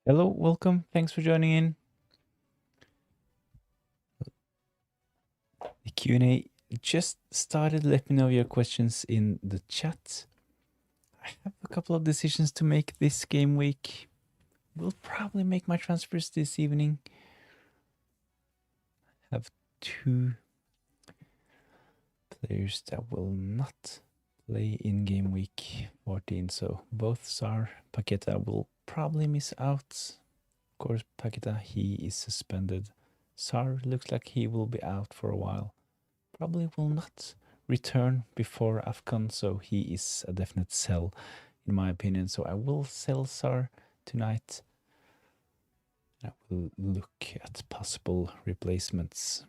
Hello, welcome. Thanks for joining in. The Q&A just started. Let me know your questions in the chat. I have a couple of decisions to make this game week. Will probably make my transfers this evening. Have two players that will not play in game week 14. So both Sar, Paqueta will probably miss out. Of course, Paqueta, he is suspended. Sar looks like he will be out for a while. Probably will not return before AFCON, so he is a definite sell in my opinion. So I will sell Sar tonight. I will look at possible replacements.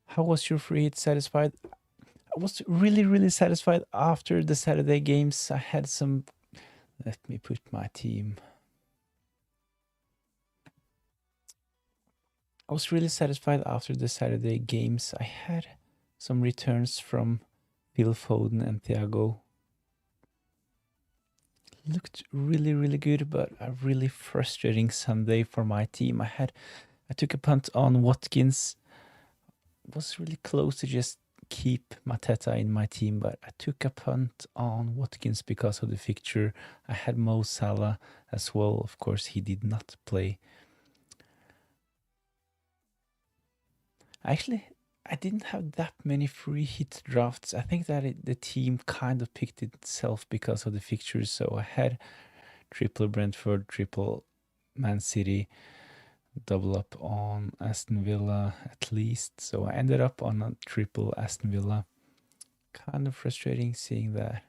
How was your free hit? Satisfied? I was really satisfied after the Saturday games. I had some. Let me put my team. I was really satisfied after the Saturday games. I had some returns from Phil Foden and Thiago. Looked really good, but a really frustrating Sunday for my team. I took a punt on Watkins. Was really close to just keep Mateta in my team, but I took a punt on Watkins because of the fixture. I had Mo Salah as well. Of course, he did not play. Actually, I didn't have that many free hit drafts. I think that the team kind of picked itself because of the fixtures. So I had triple Brentford, triple Man City, double up on Aston Villa at least. So I ended up on a triple Aston Villa. Kind of frustrating seeing that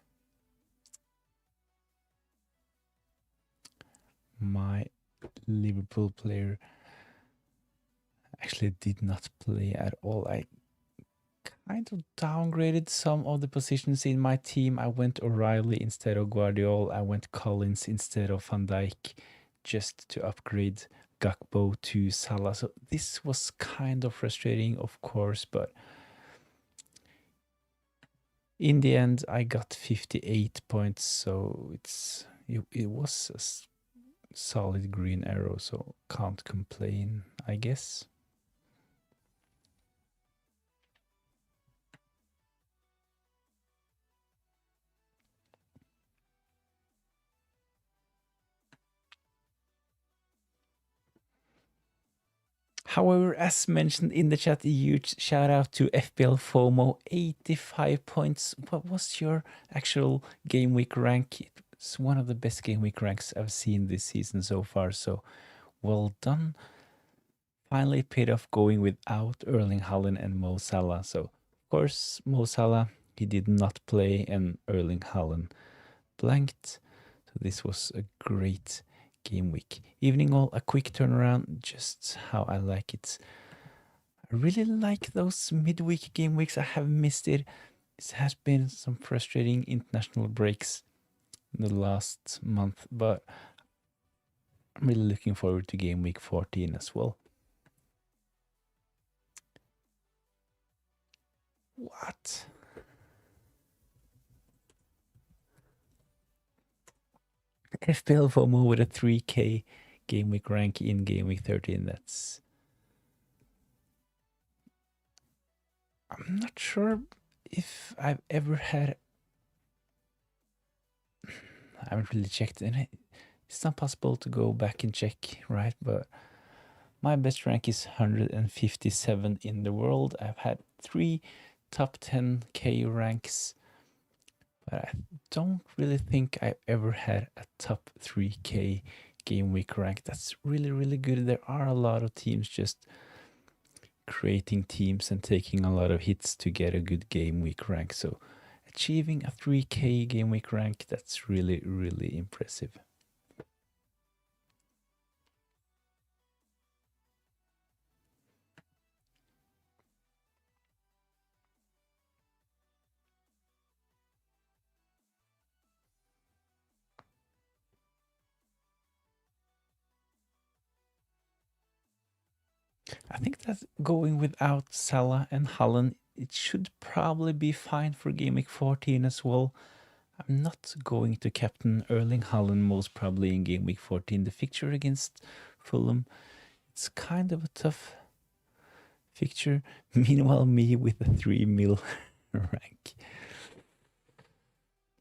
my Liverpool player actually did not play at all. I kind of downgraded some of the positions in my team. I went O'Reilly instead of Guardiola. I went Collins instead of Van Dijk just to upgrade Gakpo to Salah. So this was kind of frustrating, of course, but in the end, I got 58 points, so it was a solid green arrow, so can't complain, I guess. However, as mentioned in the chat, a huge shout out to FPL FOMO, 85 points. What was your actual game week rank? It's one of the best game week ranks I've seen this season so far, so well done. Finally paid off going without Erling Haaland and Mo Salah. So, of course, Mo Salah, he did not play, and Erling Haaland blanked. So this was a great game week. Evening all, a quick turnaround, just how I like it. I really like those midweek game weeks. I have missed it. It has been some frustrating international breaks in the last month, but I'm really looking forward to game week 14 as well. What? FPL FOMO with a 3K game week rank in game week 13. That's. I'm not sure if I've ever had. I haven't really checked, and it's not possible to go back and check, right? But my best rank is 157 in the world. I've had 3 top 10K ranks, but I don't really think I've ever had a top 3K game week rank. That's really good. There are a lot of teams just creating teams and taking a lot of hits to get a good game week rank. So achieving a 3K game week rank, that's really impressive. I think that going without Salah and Haaland, it should probably be fine for game week 14 as well. I'm not going to captain Erling Haaland most probably in game week 14. The fixture against Fulham, it's kind of a tough fixture. Meanwhile, me with a 3 mil rank.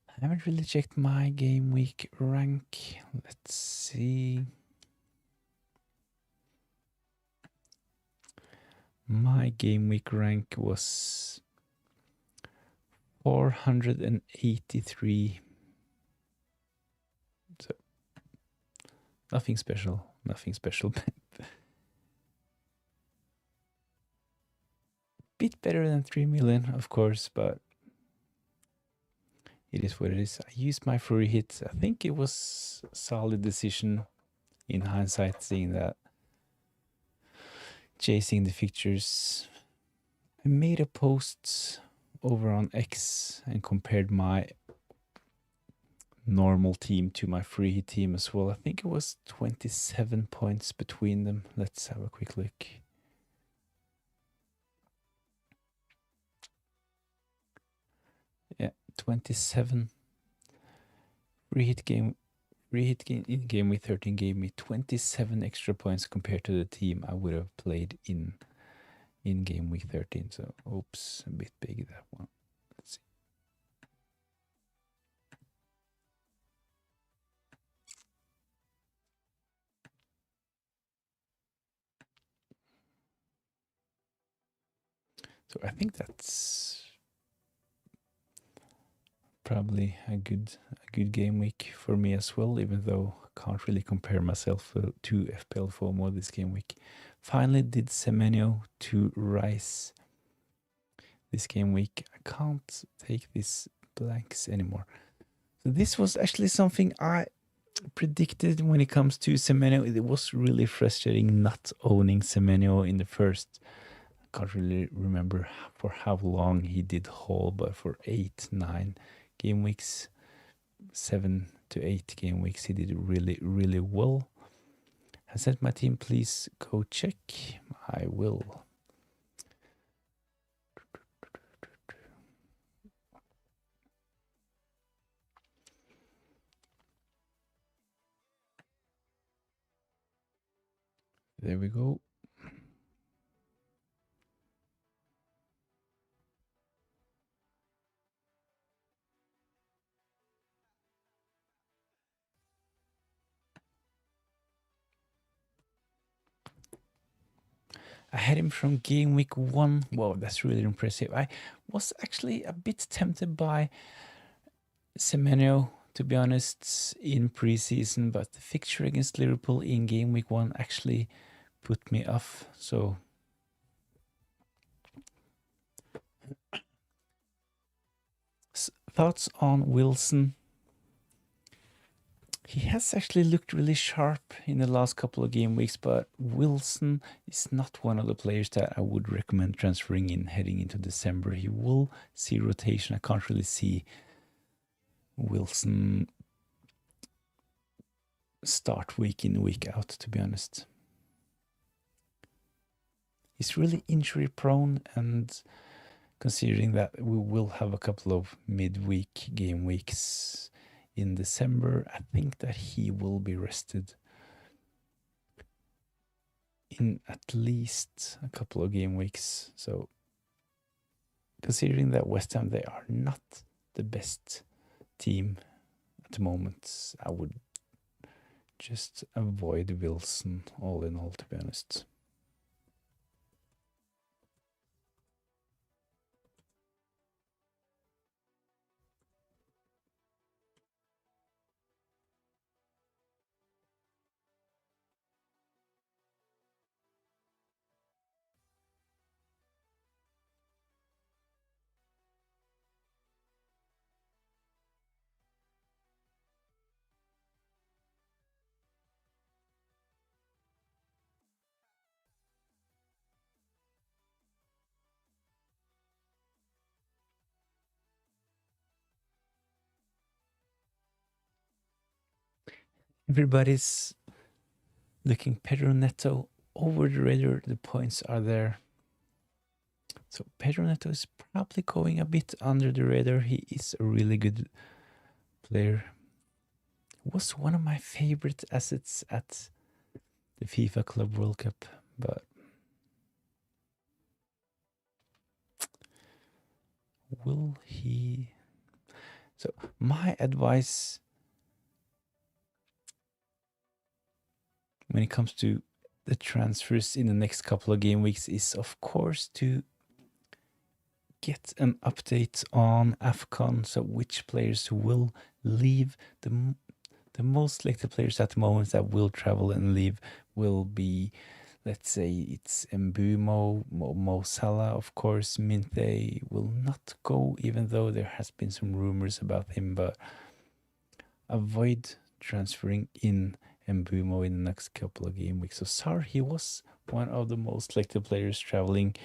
I haven't really checked my game week rank. Let's see. My game week rank was 483. So nothing special. Nothing special. Bit better than 3 million, of course, but it is what it is. I used my free hit. I think it was a solid decision in hindsight, seeing that. Chasing the fixtures. I made a post over on X and compared my normal team to my free hit team as well. I think it was 27 points between them. Let's have a quick look. Yeah, 27. Free hit game in game week 13 gave me 27 extra points compared to the team I would have played in game week 13. So, oops, a bit big that one. Let's see. So I think that's probably a good game week for me as well, even though I can't really compare myself to FPL FOMO this game week. Finally did Semenyo to Rice this game week. I can't take these blanks anymore. So this was actually something I predicted when it comes to Semenyo. It was really frustrating not owning Semenyo in the first. I can't really remember for how long he did hold, but for 8, 9 game weeks, 7 to 8 game weeks, he did really, really well. I sent my team, please go check. I will. There we go. I had him from game week 1. Wow, that's really impressive. I was actually a bit tempted by Semenyo, to be honest, in preseason, but the fixture against Liverpool in game week 1 actually put me off. So thoughts on Wilson? He has actually looked really sharp in the last couple of game weeks, but Wilson is not one of the players that I would recommend transferring in heading into December. He will see rotation. I can't really see Wilson start week in, week out, to be honest. He's really injury prone, and considering that we will have a couple of midweek game weeks in December, I think that he will be rested in at least a couple of game weeks. So considering that West Ham, they are not the best team at the moment, I would just avoid Wilson all in all, to be honest. Everybody's looking Pedro Neto over the radar. The points are there. So Pedro Neto is probably going a bit under the radar. He is a really good player. Was one of my favorite assets at the FIFA Club World Cup, but will he? So my advice when it comes to the transfers in the next couple of game weeks is, of course, to get an update on AFCON, so which players will leave. The most selected players at the moment that will travel and leave will be, let's say, it's Mbumo, Mo Salah, of course. Minte will not go, even though there has been some rumors about him, but avoid transferring in Mbumo in the next couple of game weeks. So Sar, he was one of the most selected players traveling,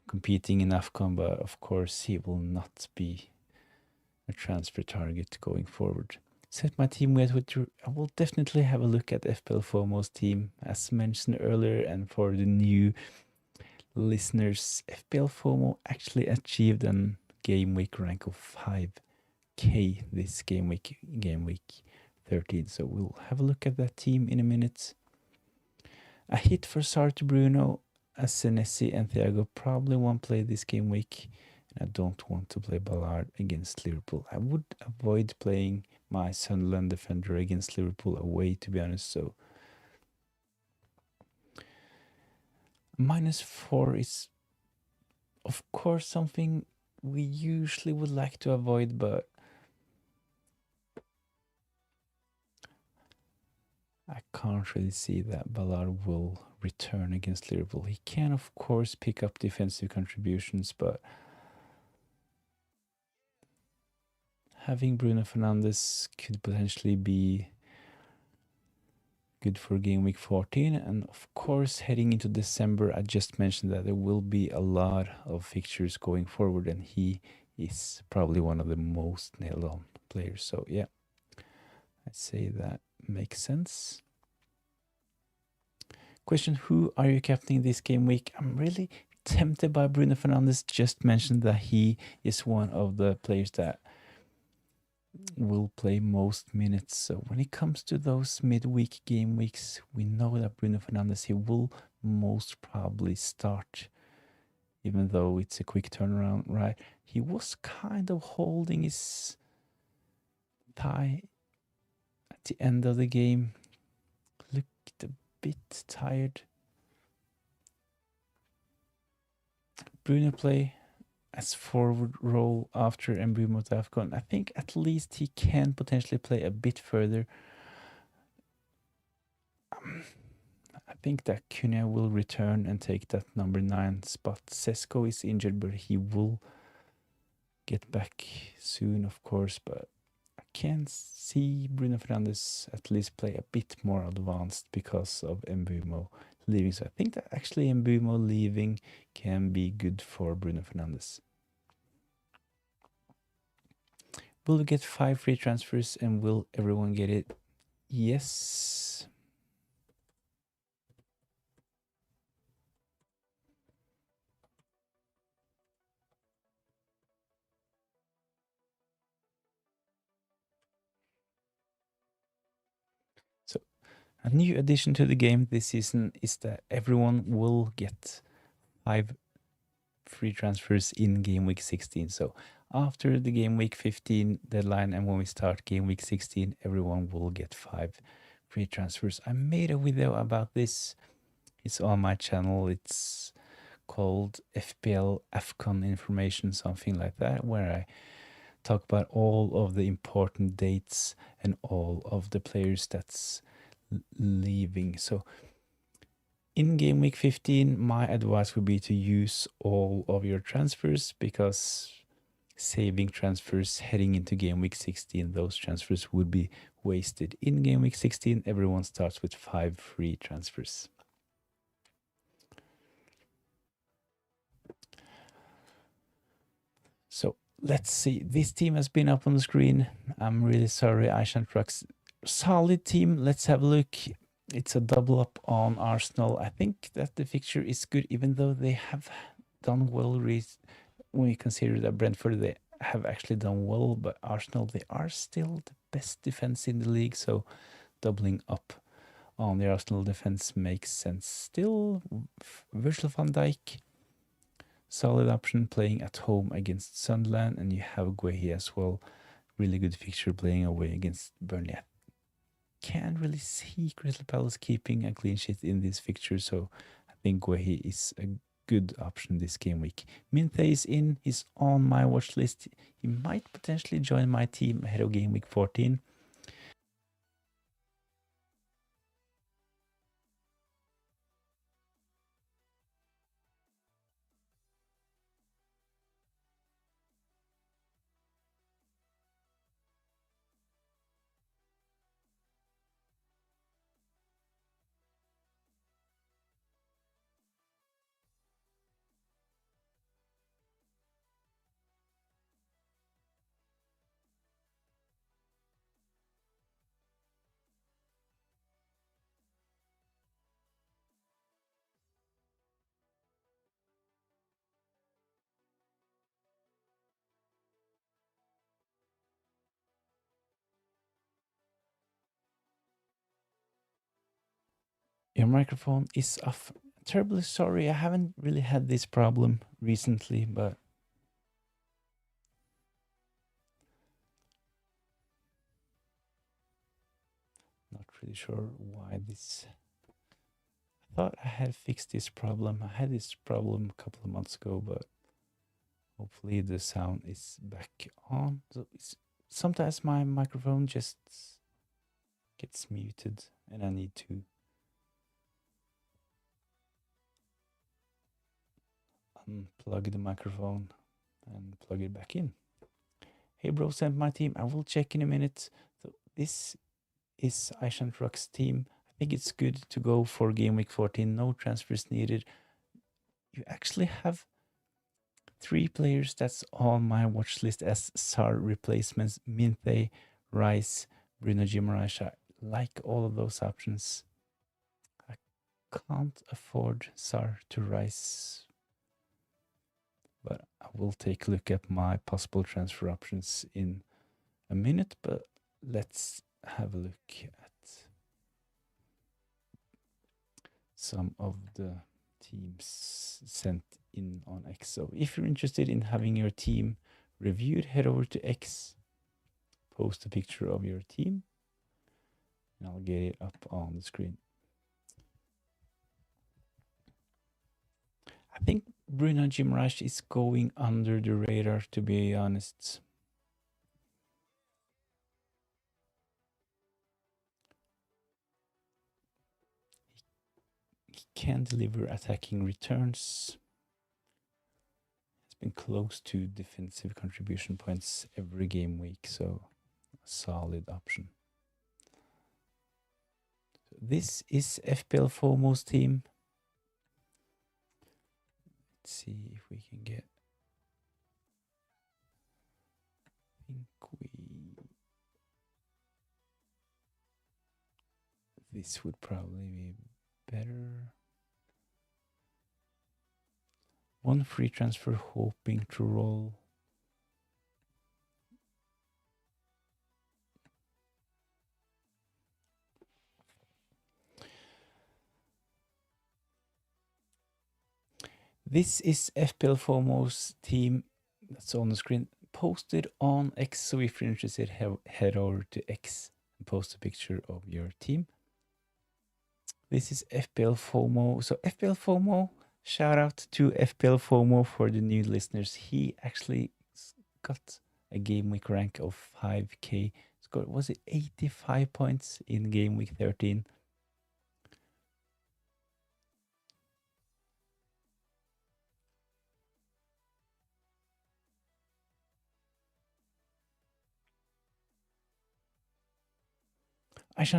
competing in AFCON, but of course he will not be a transfer target going forward. Set my team with I will definitely have a look at FPL FOMO's team, as mentioned earlier, and for the new listeners, FPL FOMO actually achieved a game week rank of 5k this game week 13. So we'll have a look at that team in a minute. A hit for Sartre, Bruno, as Senesi and Thiago probably won't play this game week. And I don't want to play Ballard against Liverpool. I would avoid playing my Sunderland defender against Liverpool away, to be honest. So -4 is, of course, something we usually would like to avoid, but I can't really see that Ballard will return against Liverpool. He can, of course, pick up defensive contributions, but having Bruno Fernandes could potentially be good for game week 14. And of course, heading into December, I just mentioned that there will be a lot of fixtures going forward, and he is probably one of the most nailed on players. So yeah, I'd say that makes sense. Question: who are you captaining this game week? I'm really tempted by Bruno Fernandes. Just mentioned that he is one of the players that will play most minutes. So when it comes to those midweek game weeks, we know that Bruno Fernandes, he will most probably start, even though it's a quick turnaround, right? He was kind of holding his thigh at the end of the game. Looked a bit tired. Bruno play as forward role after Mbumo to AFCON. I think at least he can potentially play a bit further. I think that Cunha will return and take that number 9 spot. Sesko is injured, but he will get back soon, of course. But I can see Bruno Fernandes at least play a bit more advanced because of Mbumo leaving. So I think that actually Mbumo leaving can be good for Bruno Fernandes. Will we get 5 free transfers, and will everyone get it? Yes. So a new addition to the game this season is that everyone will get 5 free transfers in game week 16. So after the game week 15 deadline, and when we start game week 16, everyone will get 5 free transfers. I made a video about this. It's on my channel. It's called FPL AFCON information, something like that, where I talk about all of the important dates and all of the players that's leaving. So in game week 15, my advice would be to use all of your transfers, because saving transfers heading into game week 16, those transfers would be wasted. In game week 16, everyone starts with 5 free transfers. So let's see. This team has been up on the screen. I'm really sorry, Aishan Trucks. Solid team. Let's have a look. It's a double up on Arsenal. I think that the fixture is good, even though they have done well when we consider that Brentford, they have actually done well, but Arsenal, they are still the best defense in the league, so doubling up on the Arsenal defense makes sense. Still, Virgil van Dijk, solid option playing at home against Sunderland, and you have Guehi as well. Really good fixture playing away against Burnley. I can't really see Crystal Palace keeping a clean sheet in this fixture, so I think Guehi is a good option this game week. Minthe is in, he's on my watch list. He might potentially join my team ahead of game week 14. Your microphone is off. Terribly sorry, I haven't really had this problem recently, but not really sure why this. I thought I had fixed this problem. I had this problem a couple of months ago, but hopefully the sound is back on. So sometimes my microphone just gets muted and I need to unplug the microphone and plug it back in. Hey bro, sent my team. I will check in a minute. So this is Aishan Truck's team. I think it's good to go for game week 14. No transfers needed. You actually have 3 players that's on my watch list as SAR replacements. Minthe, Rice, Bruno Guimaraes. I like all of those options. I can't afford SAR to Rice, but I will take a look at my possible transfer options in a minute. But let's have a look at some of the teams sent in on X. So if you're interested in having your team reviewed, head over to X, post a picture of your team, and I'll get it up on the screen. I think Bruno Guimaraes is going under the radar, to be honest. He can deliver attacking returns. He's been close to defensive contribution points every game week, so a solid option. This is FPL FOMO's team. Let's see if we can get. I think this would probably be better. One free transfer, hoping to roll. This is FPL FOMO's team that's on the screen, posted on X. So if you're interested, head over to X and post a picture of your team. This is FPL FOMO. So FPL FOMO, shout out to FPL FOMO for the new listeners. He actually got a game week rank of 5k. Scored, was it 85 points in game week 13?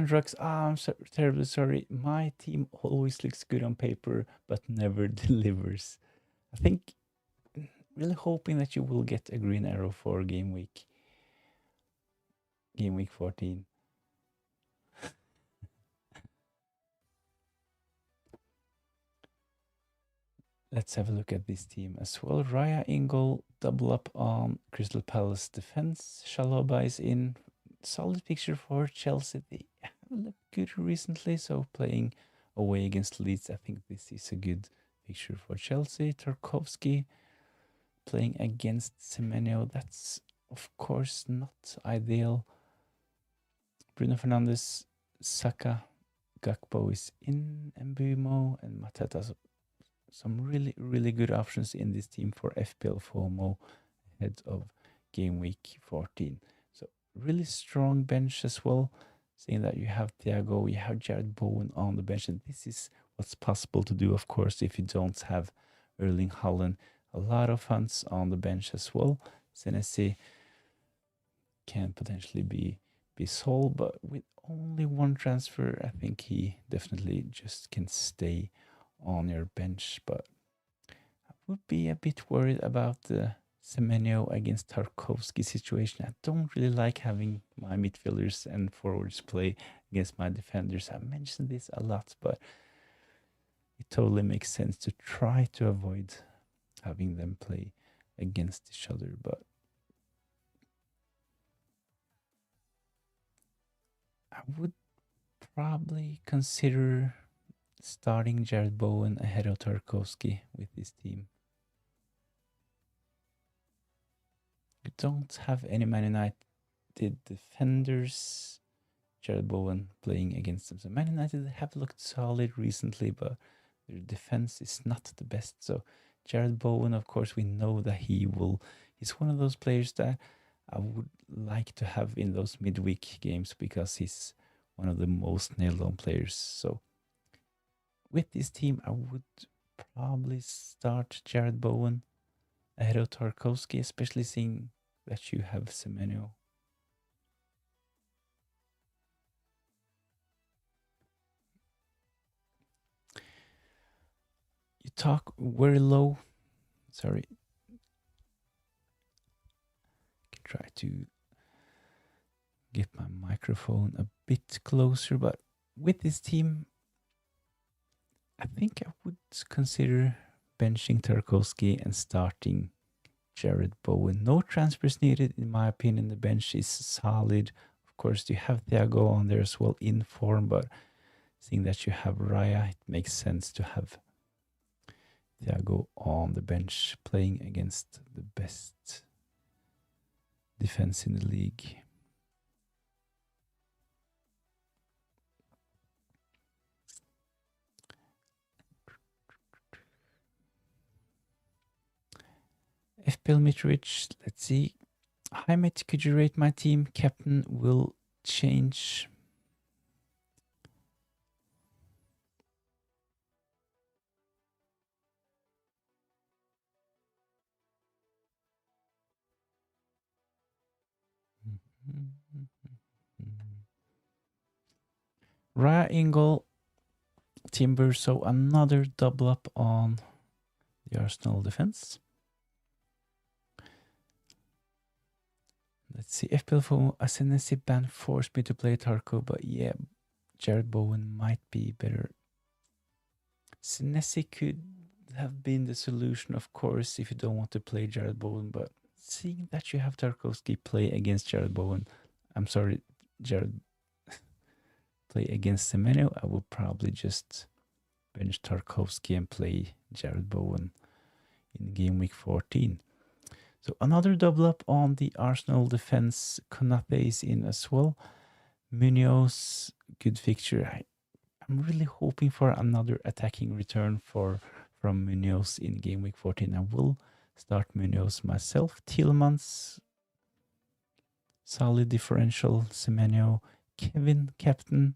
Drugs, I'm terribly sorry. My team always looks good on paper, but never delivers. I think, really hoping that you will get a green arrow for game week 14. Let's have a look at this team as well. Raya in goal, double up on Crystal Palace defense. Shalhoba is in. Solid picture for Chelsea. They haven't looked good recently, so playing away against Leeds, I think this is a good picture for Chelsea. Tarkovsky playing against Semenyo. That's, of course, not ideal. Bruno Fernandes, Saka, Gakpo is in, Mbumo, and Mateta. Some really, really good options in this team for FPL FOMO ahead of game week 14. So really strong bench as well. Seeing that you have Thiago, you have Jared Bowen on the bench, and this is what's possible to do, of course, if you don't have Erling Haaland. A lot of funds on the bench as well. Senesi can potentially be sold, but with only one transfer, I think he definitely just can stay on your bench. But I would be a bit worried about the Semenyo against Tarkovsky situation. I don't really like having my midfielders and forwards play against my defenders. I mentioned this a lot, but it totally makes sense to try to avoid having them play against each other. But I would probably consider starting Jared Bowen ahead of Tarkovsky with this team. You don't have any Man United defenders. Jared Bowen playing against them. So Man United have looked solid recently, but their defense is not the best. So Jared Bowen, of course, we know that he's one of those players that I would like to have in those midweek games because he's one of the most nailed-on players. So with this team, I would probably start Jared Bowen ahead of Tarkovsky, especially seeing that you have Semenyo. You talk very low. Sorry. Try to get my microphone a bit closer, but with this team, I think I would consider benching Tarkovsky and starting Jared Bowen. No transfers needed, in my opinion. The bench is solid. Of course, you have Thiago on there as well in form, but seeing that you have Raya, it makes sense to have Thiago on the bench playing against the best defense in the league. FPL Mitrovic, let's see. Hi mate, could you rate my team? Captain will change. Raya Ingle, Timber, so another double up on the Arsenal defense. Let's see, FPL for Senesi ban forced me to play Tarko, but yeah, Jared Bowen might be better. Senesi could have been the solution, of course, if you don't want to play Jared Bowen, but seeing that you have Tarkovsky play against Jared Bowen, I'm sorry, Jared play against Semenyo, I would probably just bench Tarkovsky and play Jared Bowen in game week 14. So another double up on the Arsenal defense. Konate is in as well. Munoz, good fixture. I'm really hoping for another attacking return from Munoz in game week 14. I will start Munoz myself. Tielemans, solid differential. Semenyo, Kevin, captain.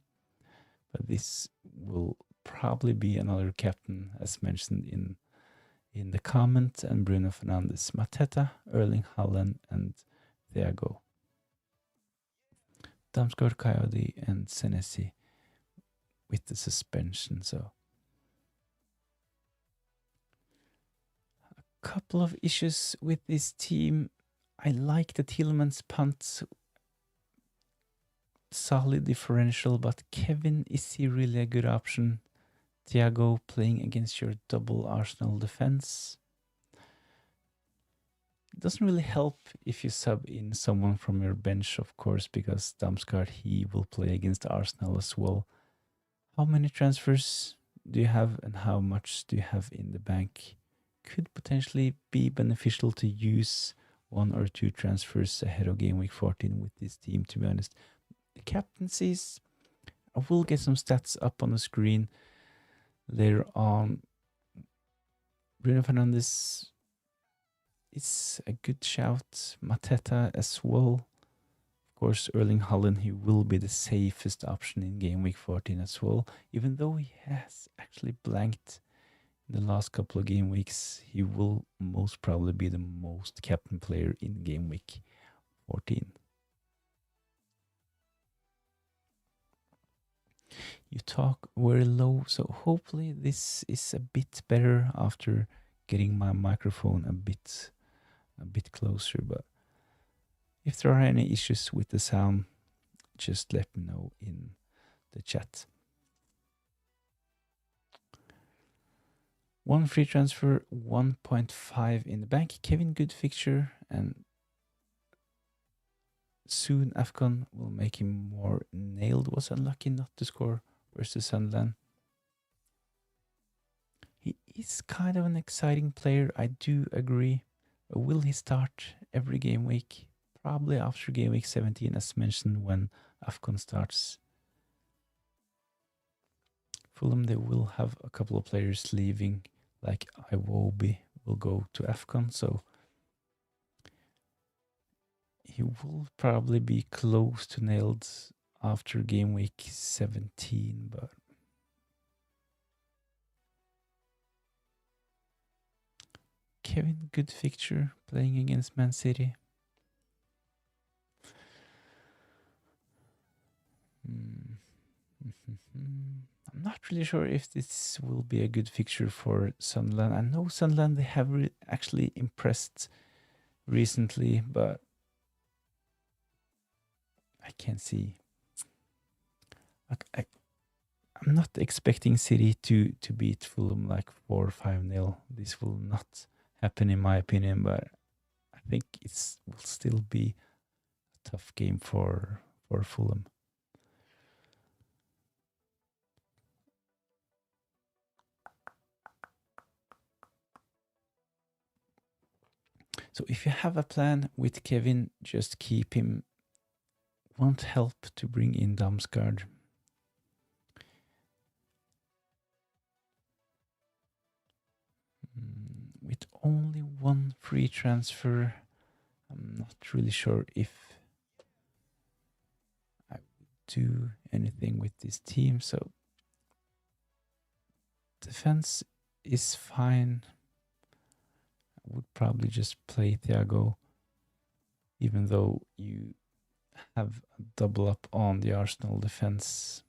But this will probably be another captain, as mentioned in the comment, and Bruno Fernandes, Mateta, Erling Haaland, and Thiago. Damsgaard, Coyote, and Senesi with the suspension. So a couple of issues with this team. I like the Tielemans punt. Solid differential, but Kevin, is he really a good option? Thiago playing against your double Arsenal defense. It doesn't really help if you sub in someone from your bench, of course, because Damsgaard, he will play against Arsenal as well. How many transfers do you have and how much do you have in the bank? Could potentially be beneficial to use 1 or 2 transfers ahead of game week 14 with this team, to be honest. The captaincies, I will get some stats up on the screen later on. Bruno Fernandes is a good shout. Mateta as well. Of course, Erling Haaland, he will be the safest option in game week 14 as well. Even though he has actually blanked in the last couple of game weeks, he will most probably be the most captain player in game week 14. You talk very low, so hopefully this is a bit better after getting my microphone a bit closer. But if there are any issues with the sound, just let me know in the chat. 1 free transfer, 1.5 in the bank. Kevin, good fixture, and soon AFCON will make him more nailed. Was unlucky not to score versus Sunderland. He is kind of an exciting player, I do agree. But will he start every game week? Probably after game week 17, as mentioned, when AFCON starts. Fulham, they will have a couple of players leaving, like Iwobi will go to AFCON, so he will probably be close to nailed after game week 17, but Kevin, good fixture playing against Man City. I'm not really sure if this will be a good fixture for Sunderland. I know Sunderland, they have actually impressed recently, but I can't see. I'm not expecting City to beat Fulham like 4 or 5-0. This will not happen in my opinion, but I think it will still be a tough game for Fulham. So if you have a plan with Kevin, just keep him. Won't help to bring in Damsgaard. With only 1 free transfer, I'm not really sure if I would do anything with this team. So defense is fine. I would probably just play Thiago, even though you have a double up on the Arsenal defense.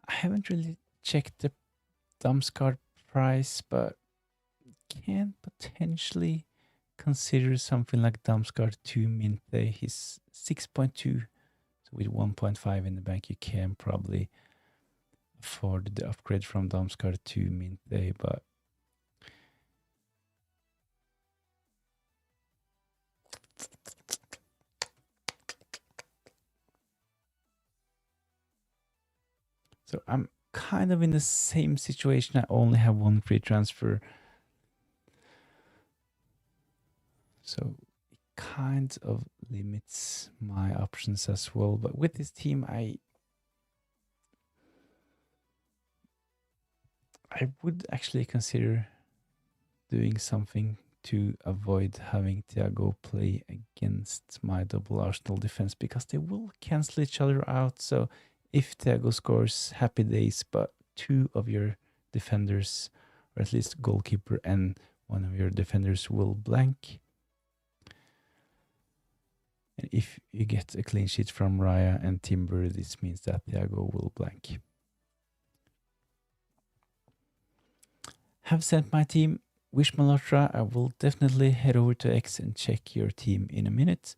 I haven't really checked the Damsgaard price, but can potentially consider something like Damsgaard to Minte. He's 6.2, so with 1.5 in the bank, you can probably afford the upgrade from Damsgaard to Minte, but so I'm kind of in the same situation. I only have 1 free transfer, so it kind of limits my options as well. But with this team, I would actually consider doing something to avoid having Thiago play against my double Arsenal defense, because they will cancel each other out. So if Thiago scores, happy days, but 2 of your defenders, or at least goalkeeper and 1 of your defenders, will blank. And if you get a clean sheet from Raya and Timber, this means that Thiago will blank. Have sent my team. Wish Malhotra. I will definitely head over to X and check your team in a minute.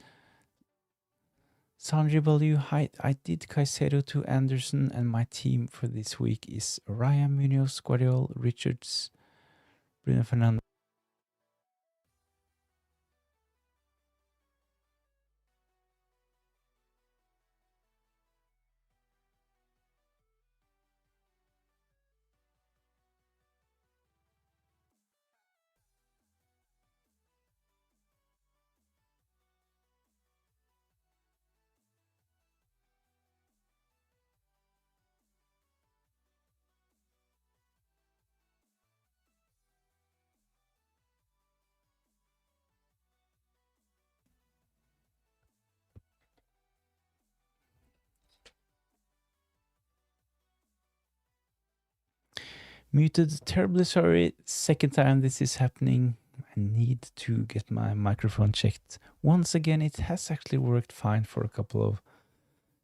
Sandri Baloo, hi. I did Caicedo to Anderson, and my team for this week is Raya, Munoz, Guardiola, Richards, Bruno Fernandes. Muted, terribly sorry. Second time this is happening. I need to get my microphone checked. Once again, it has actually worked fine for a couple of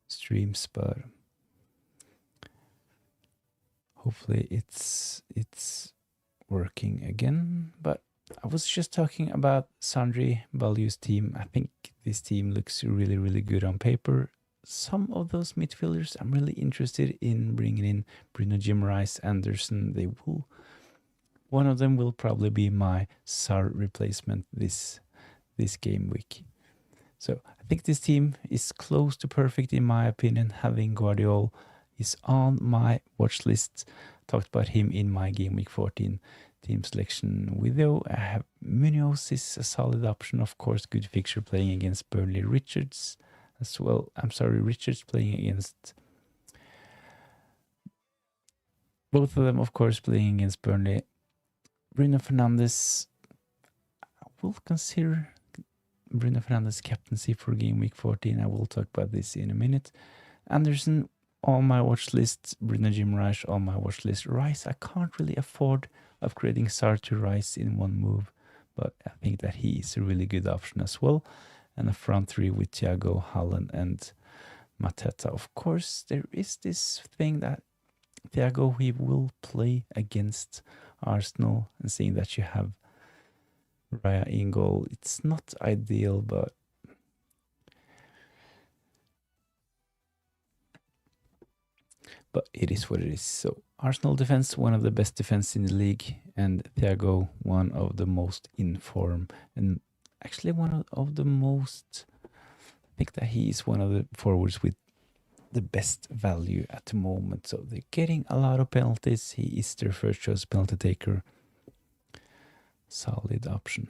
streams, but hopefully it's working again. But I was just talking about Sandri Baloo's team. I think this team looks really, really good on paper. Some of those midfielders I'm really interested in bringing in. Bruno Guimaraes, Anderson. One of them will probably be my Sar replacement this game week. So I think this team is close to perfect in my opinion. Having Guardiola is on my watch list. Talked about him in my game week 14 team selection video. I have Munoz is a solid option, of course. Good fixture playing against Burnley. Richards as well. Richards playing against both of them, of course, playing against Burnley. Bruno Fernandes, I will consider Bruno Fernandes' captaincy for game week 14. I will talk about this in a minute. Anderson on my watch list. Bruno Guimaraes on my watch list. Rice, I can't really afford upgrading Sar to Rice in one move, but I think that he is a really good option as well. And a front three with Thiago, Haaland, and Mateta. Of course, there is this thing that Thiago, he will play against Arsenal, and seeing that you have Raya in goal, it's not ideal, but it is what it is. So Arsenal defense, one of the best defense in the league, and Thiago, one of the most in form, and actually one of the most, I think that he is one of the forwards with the best value at the moment. So they're getting a lot of penalties. He is their first choice penalty taker. Solid option.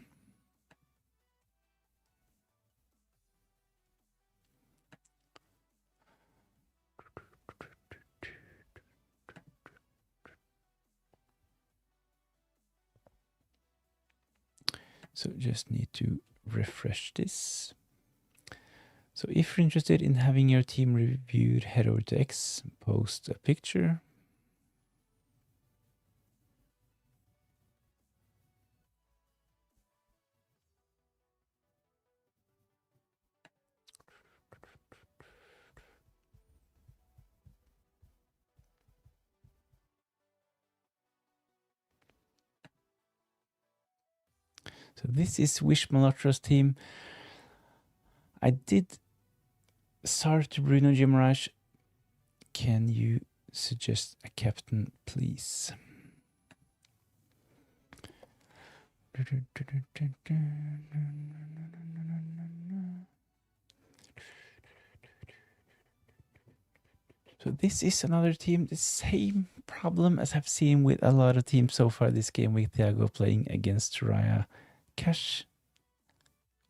So just need to refresh this. So if you're interested in having your team reviewed, head over to X, post a picture. So this is Wish Malhotra's team. I did start Bruno Guimaraes. Can you suggest a captain, please? So this is another team, the same problem as I've seen with a lot of teams so far this game, with Thiago playing against Raya. Cash,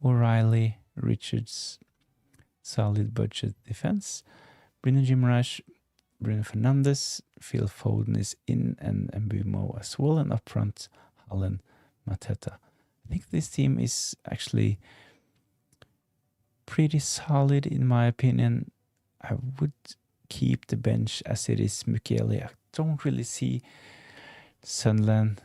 O'Reilly, Richards, solid budget defense. Bruno Guimaraes, Bruno Fernandes, Phil Foden is in, and Mbumo as well, and up front, Haaland, Mateta. I think this team is actually pretty solid in my opinion. I would keep the bench as it is. Mukiele, I don't really see Sunderland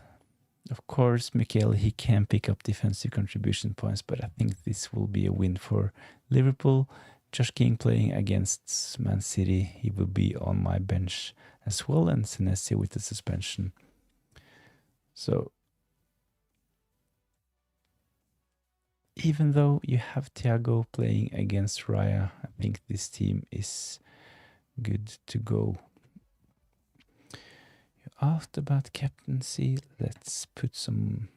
Of course, Mikel, he can pick up defensive contribution points, but I think this will be a win for Liverpool. Josh King playing against Man City, he will be on my bench as well, and Senesi with the suspension. So, even though you have Thiago playing against Raya, I think this team is good to go. You asked about captaincy. Let's put some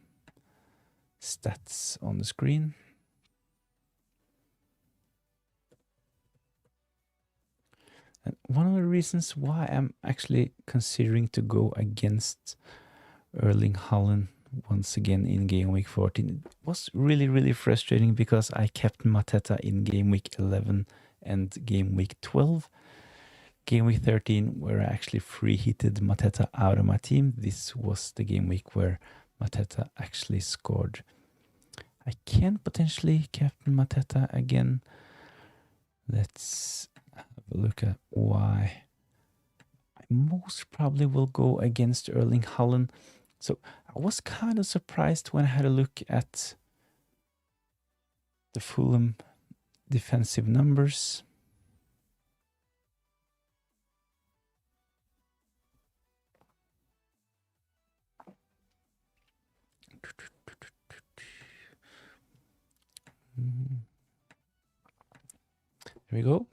stats on the screen. And one of the reasons why I'm actually considering to go against Erling Haaland once again in game week 14, it was really frustrating because I kept Mateta in game week 11 and game week 12. Game week 13, where I actually free hitted Mateta out of my team, this was the game week where Mateta actually scored. I can potentially captain Mateta again. Let's have a look at why. I most probably will go against Erling Haaland. So I was kind of surprised when I had a look at the Fulham defensive numbers. There we go.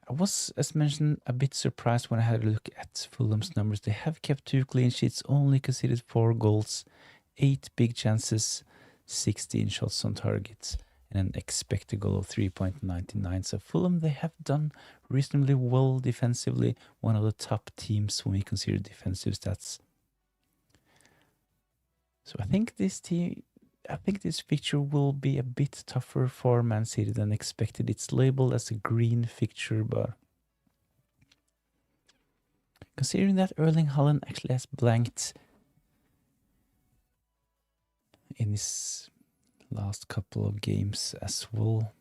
I was, as mentioned, a bit surprised when I had a look at Fulham's numbers. They have kept 2 clean sheets, only conceded 4 goals, 8 big chances, 16 shots on target, and an expected goal of 3.99. So Fulham, they have done reasonably well defensively, one of the top teams when we consider defensive stats. So I think this fixture will be a bit tougher for Man City than expected. It's labeled as a green fixture, but considering that Erling Haaland actually has blanked in his last couple of games as well,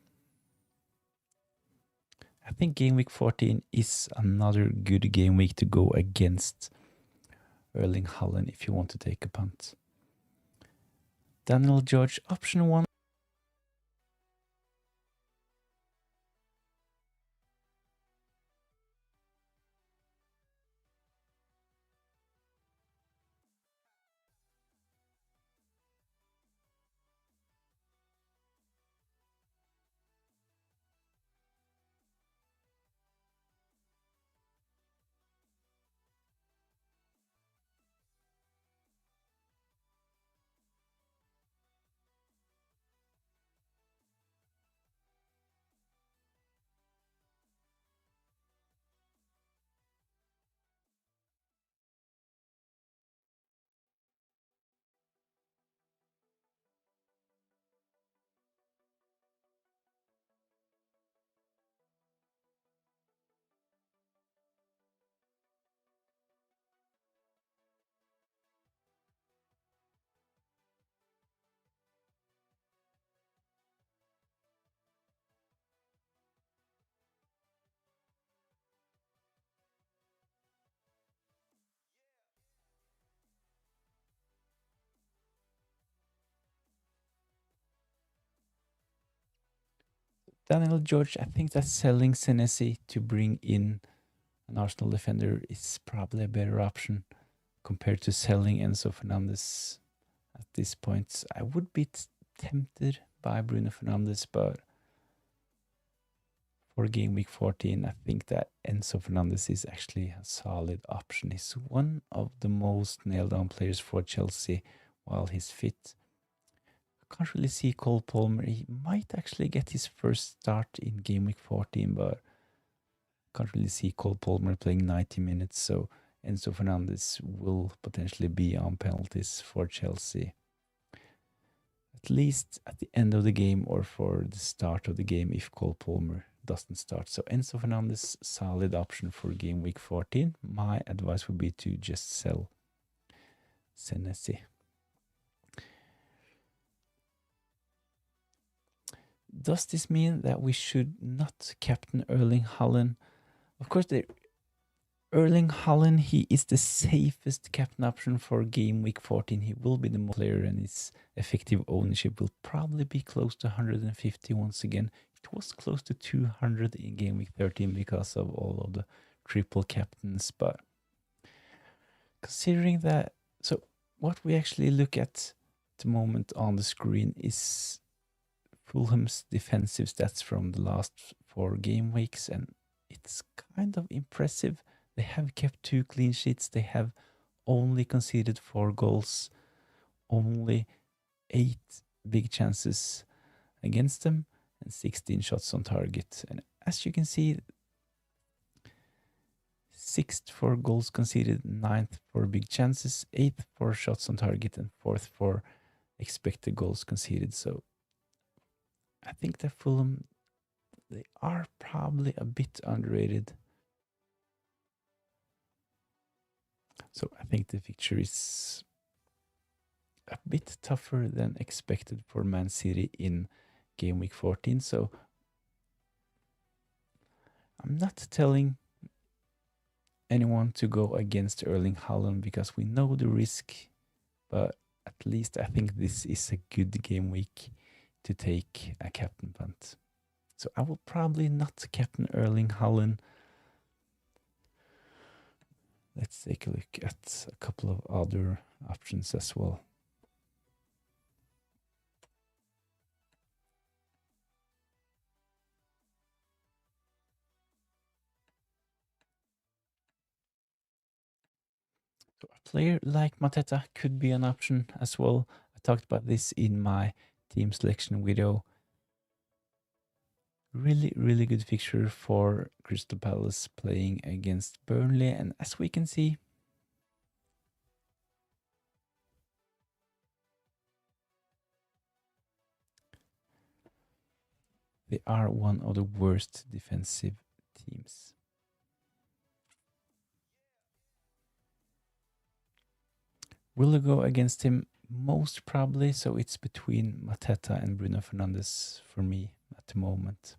I think game week 14 is another good game week to go against Erling Haaland if you want to take a punt. Daniel George, option 1. Daniel George, I think that selling Senesi to bring in an Arsenal defender is probably a better option compared to selling Enzo Fernandez at this point. I would be tempted by Bruno Fernandes, but for game week 14, I think that Enzo Fernandez is actually a solid option. He's one of the most nailed down players for Chelsea while he's fit. I can't really see Cole Palmer. He might actually get his first start in game week 14, but can't really see Cole Palmer playing 90 minutes. So Enzo Fernandez will potentially be on penalties for Chelsea, at least at the end of the game or for the start of the game if Cole Palmer doesn't start. So Enzo Fernandez, solid option for game week 14. My advice would be to just sell Senesi. Does this mean that we should not captain Erling Haaland? Of course, Erling Haaland, he is the safest captain option for game week 14. He will be the most player, and his effective ownership will probably be close to 150 once again. It was close to 200 in game week 13 because of all of the triple captains, but considering that, so what we actually look at the moment on the screen is Fulham's defensive stats from the last 4 game weeks, and it's kind of impressive. They have kept 2 clean sheets. They have only conceded 4 goals, only 8 big chances against them, and 16 shots on target. And as you can see, 6th for goals conceded, 9th for big chances, 8th for shots on target, and 4th for expected goals conceded. So I think that Fulham, they are probably a bit underrated. So I think the fixture is a bit tougher than expected for Man City in game week 14. So I'm not telling anyone to go against Erling Haaland because we know the risk, but at least I think this is a good game week to take a captain punt. So I will probably not captain Erling Haaland. Let's take a look at a couple of other options as well. So a player like Mateta could be an option as well. I talked about this in my team selection video. Really good fixture for Crystal Palace playing against Burnley, and as we can see, they are one of the worst defensive teams. Will I go against him? Most probably, so it's between Mateta and Bruno Fernandes for me at the moment.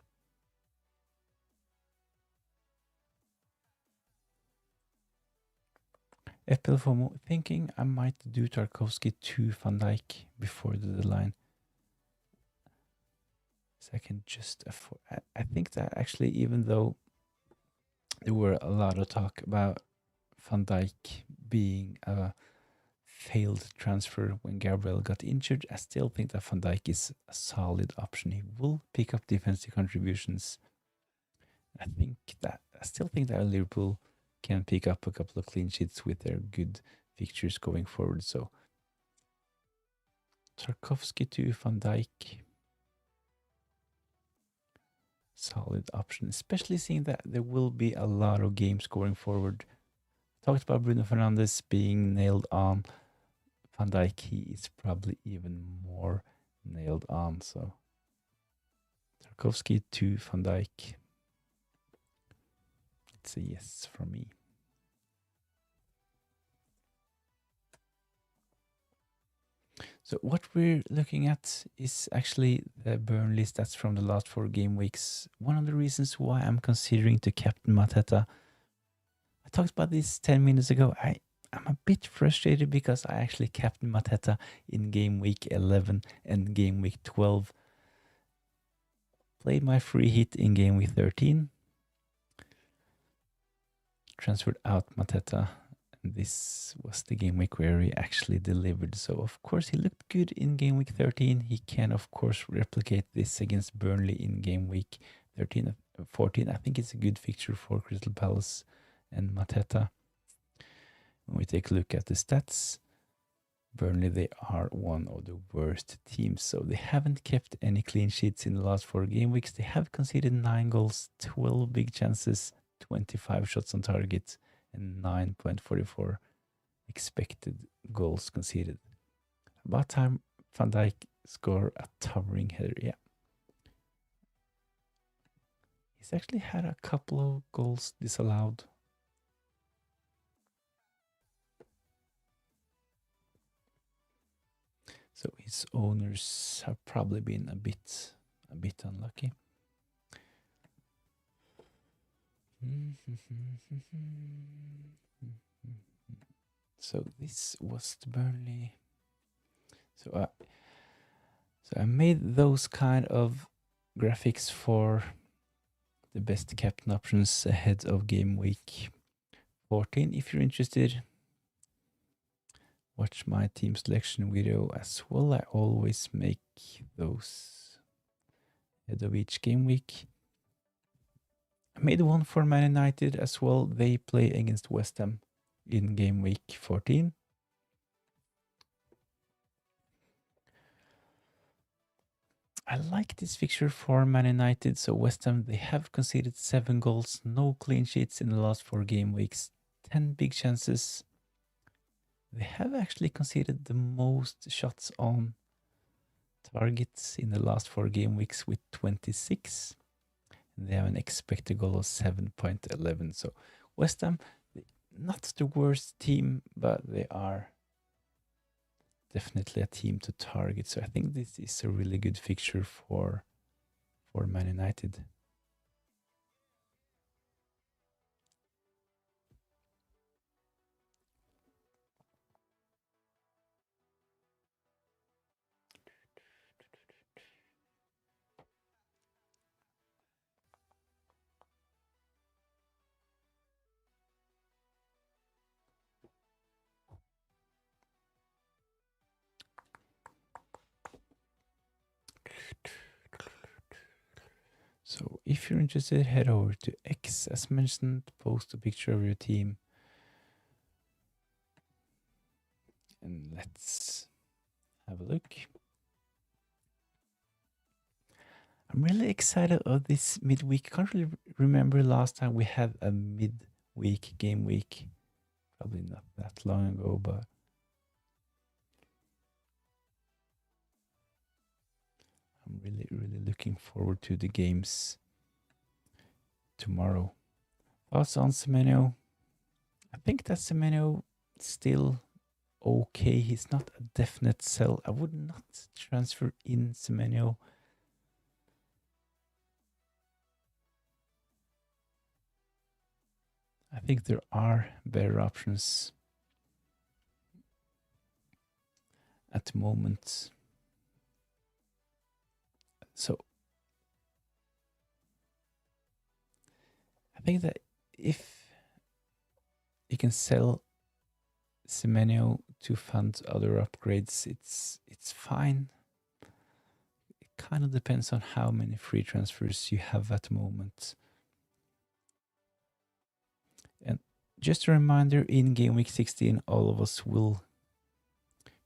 FPL FOMO, thinking I might do Tarkowski to Van Dijk before the deadline. So I can just afford. I think that actually, even though there were a lot of talk about Van Dijk being a failed transfer when Gabriel got injured, I still think that Van Dijk is a solid option. He will pick up defensive contributions. I still think that Liverpool can pick up a couple of clean sheets with their good fixtures going forward. So Tarkowski to Van Dijk, solid option, especially seeing that there will be a lot of games going forward. Talked about Bruno Fernandes being nailed on. Van Dijk, he is probably even more nailed on. So Tarkowski to Van Dijk. It's a yes from me. So what we're looking at is actually the Burnley stats from the last 4 game weeks. One of the reasons why I'm considering to captain Mateta. I talked about this 10 minutes ago. I'm a bit frustrated because I actually captained Mateta in game week 11 and game week 12. Played my free hit in game week 13. Transferred out Mateta. And this was the game week where he actually delivered. So, of course, he looked good in game week 13. He can, of course, replicate this against Burnley in game week 14. I think it's a good fixture for Crystal Palace and Mateta. When we take a look at the stats, Burnley, they are one of the worst teams. So they haven't kept any clean sheets in the last 4 game weeks. They have conceded 9 goals, 12 big chances, 25 shots on target, and 9.44 expected goals conceded. About time Van Dijk score a towering header. Yeah. He's actually had a couple of goals disallowed. So his owners have probably been a bit unlucky. So this was the Burnley. So I made those kind of graphics for the best captain options ahead of game week 14. If you're interested, watch my team selection video as well. I always make those ahead of each game week. I made one for Man United as well. They play against West Ham in game week 14. I like this fixture for Man United. So West Ham, they have conceded 7 goals, no clean sheets in the last 4 game weeks, 10 big chances. They have actually conceded the most shots on targets in the last 4 game weeks with 26. And they have an expected goal of 7.11. So West Ham, not the worst team, but they are definitely a team to target. So I think this is a really good fixture for Man United. So if you're interested, head over to X as mentioned, post a picture of your team. And let's have a look. I'm really excited of this midweek. Can't really remember last time we had a midweek game week. Probably not that long ago, but I'm really looking forward to the games tomorrow. Thoughts on Semenyo? I think that Semenyo still okay. He's not a definite sell. I would not transfer in Semenyo. I think there are better options at the moment. So I think that if you can sell Semenyo to fund other upgrades, it's fine. It kind of depends on how many free transfers you have at the moment. And just a reminder, in game week 16, all of us will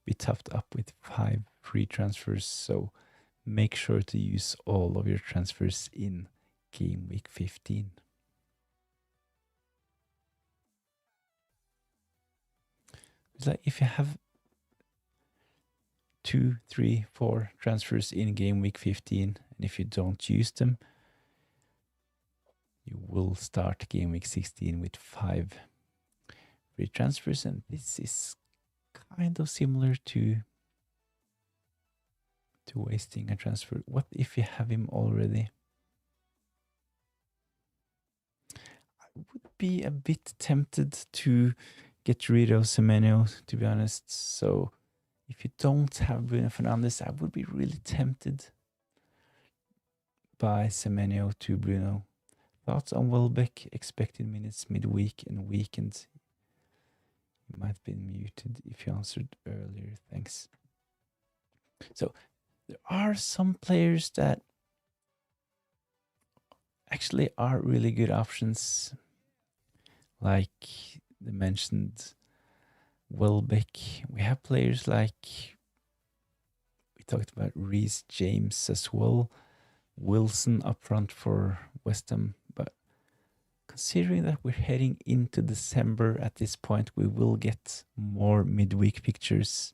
be topped up with 5 free transfers. So make sure to use all of your transfers in game week 15. It's like if you have 2, 3, 4 transfers in game week 15, and if you don't use them, you will start game week 16 with 5 free transfers, and this is kind of similar to wasting a transfer. What if you have him already? I would be a bit tempted to get rid of Semenyo, to be honest. So if you don't have Bruno Fernandes, I would be really tempted by Semenyo to Bruno. Thoughts on Welbeck, expected minutes midweek and weekend? You might have been muted if you answered earlier. Thanks. So there are some players that actually are really good options, like the mentioned Welbeck. We have players like, we talked about Reece James as well, Wilson up front for West Ham. But considering that we're heading into December at this point, we will get more midweek pictures.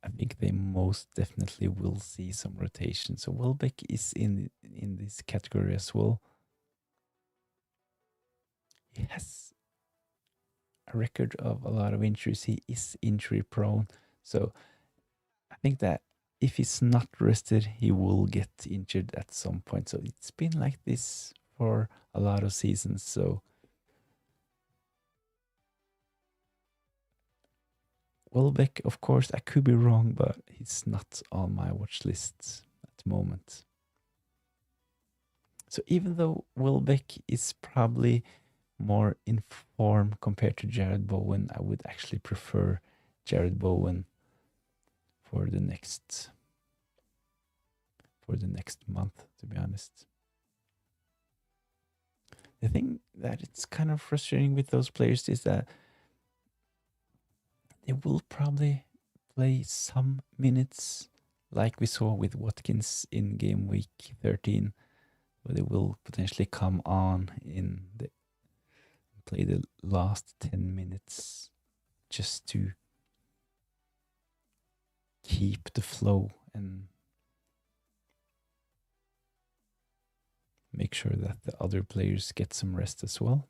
I think they most definitely will see some rotation. So Welbeck is in this category as well. He has a record of a lot of injuries. He is injury prone. So I think that if he's not rested, he will get injured at some point. So it's been like this for a lot of seasons. So Welbeck, of course, I could be wrong, but he's not on my watch list at the moment. So even though Welbeck is probably more in form compared to Jared Bowen, I would actually prefer Jared Bowen for the next month, to be honest. The thing that it's kind of frustrating with those players is that they will probably play some minutes, like we saw with Watkins in game week 13, where they will potentially come on in the play the last 10 minutes just to keep the flow and make sure that the other players get some rest as well.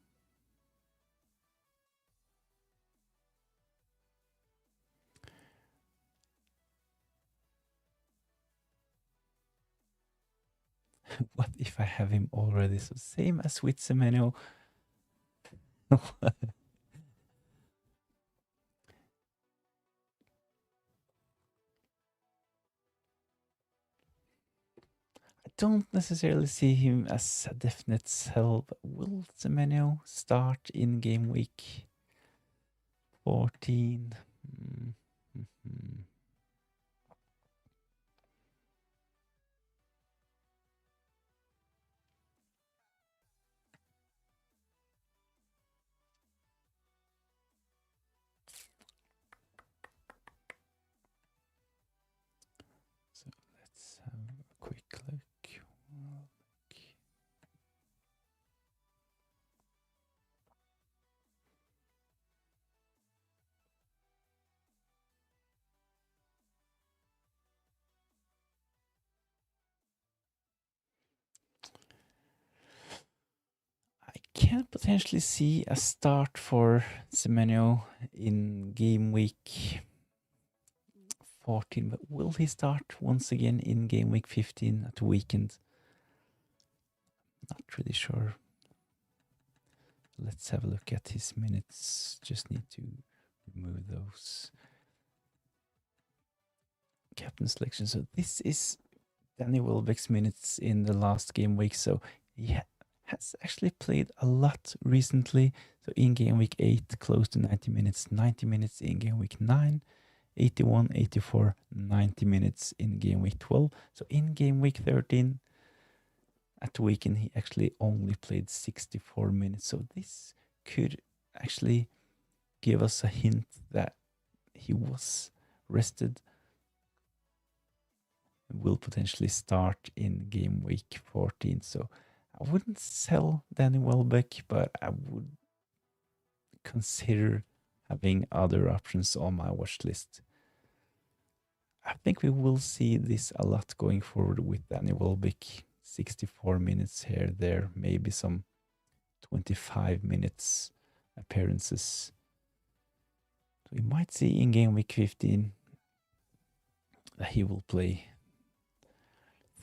What if I have him already? So same as with Semenyo. I don't necessarily see him as a definite sell, but will Semenyo start in game week 14? Mm-hmm. So let's have a quick look. I can potentially see a start for Semenyo in game week 14, but will he start once again in game week 15 at the weekend? Not really sure. Let's have a look at his minutes. Just need to remove those. Captain selection. So this is Danny Welbeck's minutes in the last game week. So he has actually played a lot recently. So in game week 8, close to 90 minutes. 90 minutes in game week 9. 81, 84, 90 minutes in game week 12. So in game week 13, at the weekend, he actually only played 64 minutes. So this could actually give us a hint that he was rested and will potentially start in game week 14. So I wouldn't sell Danny Welbeck, but I would consider having other options on my watch list. I think we will see this a lot going forward with Danny Welbeck. 64 minutes here, there, maybe some 25 minutes appearances. So we might see in game week 15 that he will play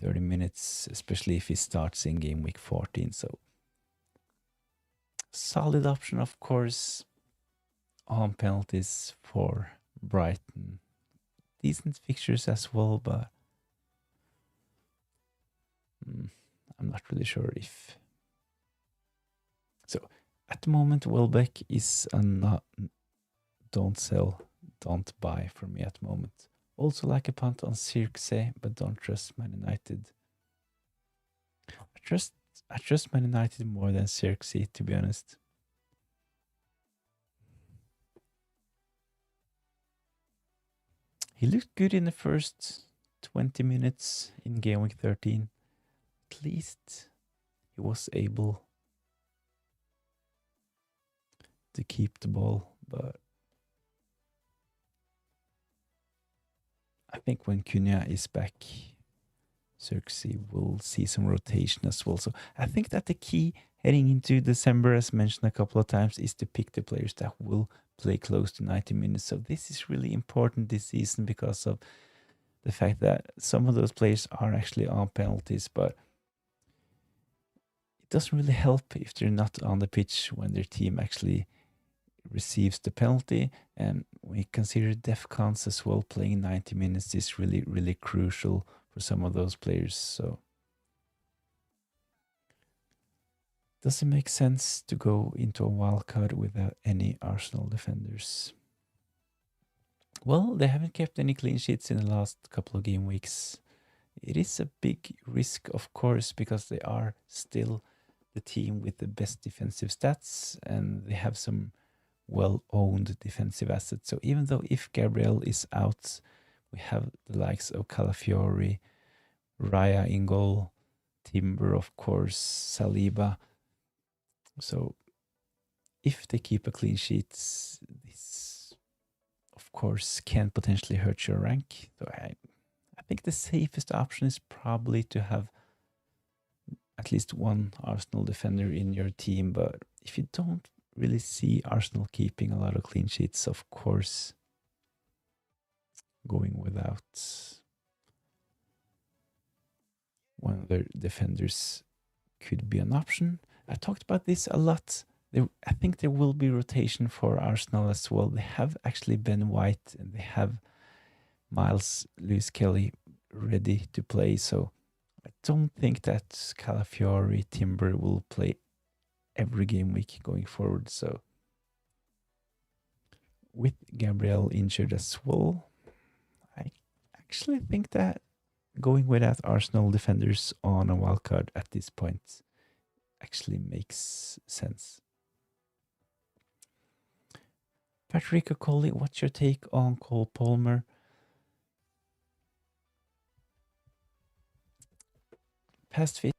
30 minutes, especially if he starts in game week 14. So solid option, of course, on penalties for Brighton. Decent fixtures as well, but I'm not really sure if. So at the moment, Welbeck is a not, don't sell, don't buy for me at the moment. Also like a punt on Circe, but don't trust Man United. I trust Man United more than Circe, to be honest. He looked good in the first 20 minutes in game week 13. At least he was able to keep the ball, but I think when Cunha is back, Circe will see some rotation as well. So I think that the key heading into December, as mentioned a couple of times, is to pick the players that will play close to 90 minutes. So this is really important this season because of the fact that some of those players are actually on penalties, but it doesn't really help if they're not on the pitch when their team actually receives the penalty. And we consider def cons as well. Playing 90 minutes is really, really crucial for some of those players. So does it make sense to go into a wildcard without any Arsenal defenders? Well, they haven't kept any clean sheets in the last couple of game weeks. It is a big risk, of course, because they are still the team with the best defensive stats and they have some well-owned defensive assets. So even though if Gabriel is out, we have the likes of Calafiori, Raya in goal, Timber, of course, Saliba. So if they keep a clean sheet, this, of course, can potentially hurt your rank. So I think the safest option is probably to have at least one Arsenal defender in your team. But if you don't really see Arsenal keeping a lot of clean sheets, of course, going without one of their defenders could be an option. I talked about this a lot. I think there will be rotation for Arsenal as well. They have actually Ben White and they have Miles Lewis Kelly ready to play. So I don't think that Calafiori Timber will play every game week going forward. So with Gabriel injured as well, I actually think that going without Arsenal defenders on a wildcard at this point actually makes sense. Patrick Coley, what's your take on Cole Palmer? Past fit.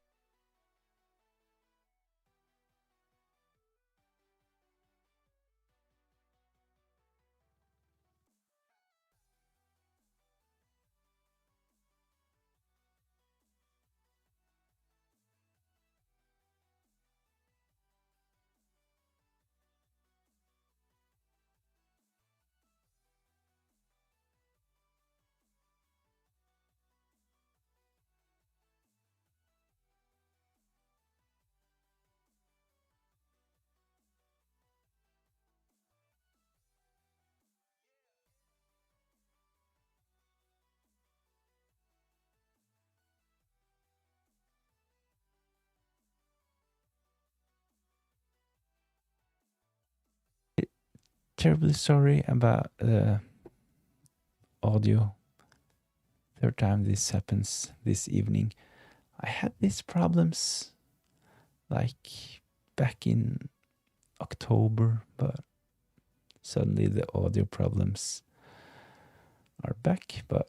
Terribly sorry about audio. Third time this happens this evening. I had these problems like back in October, but suddenly the audio problems are back. But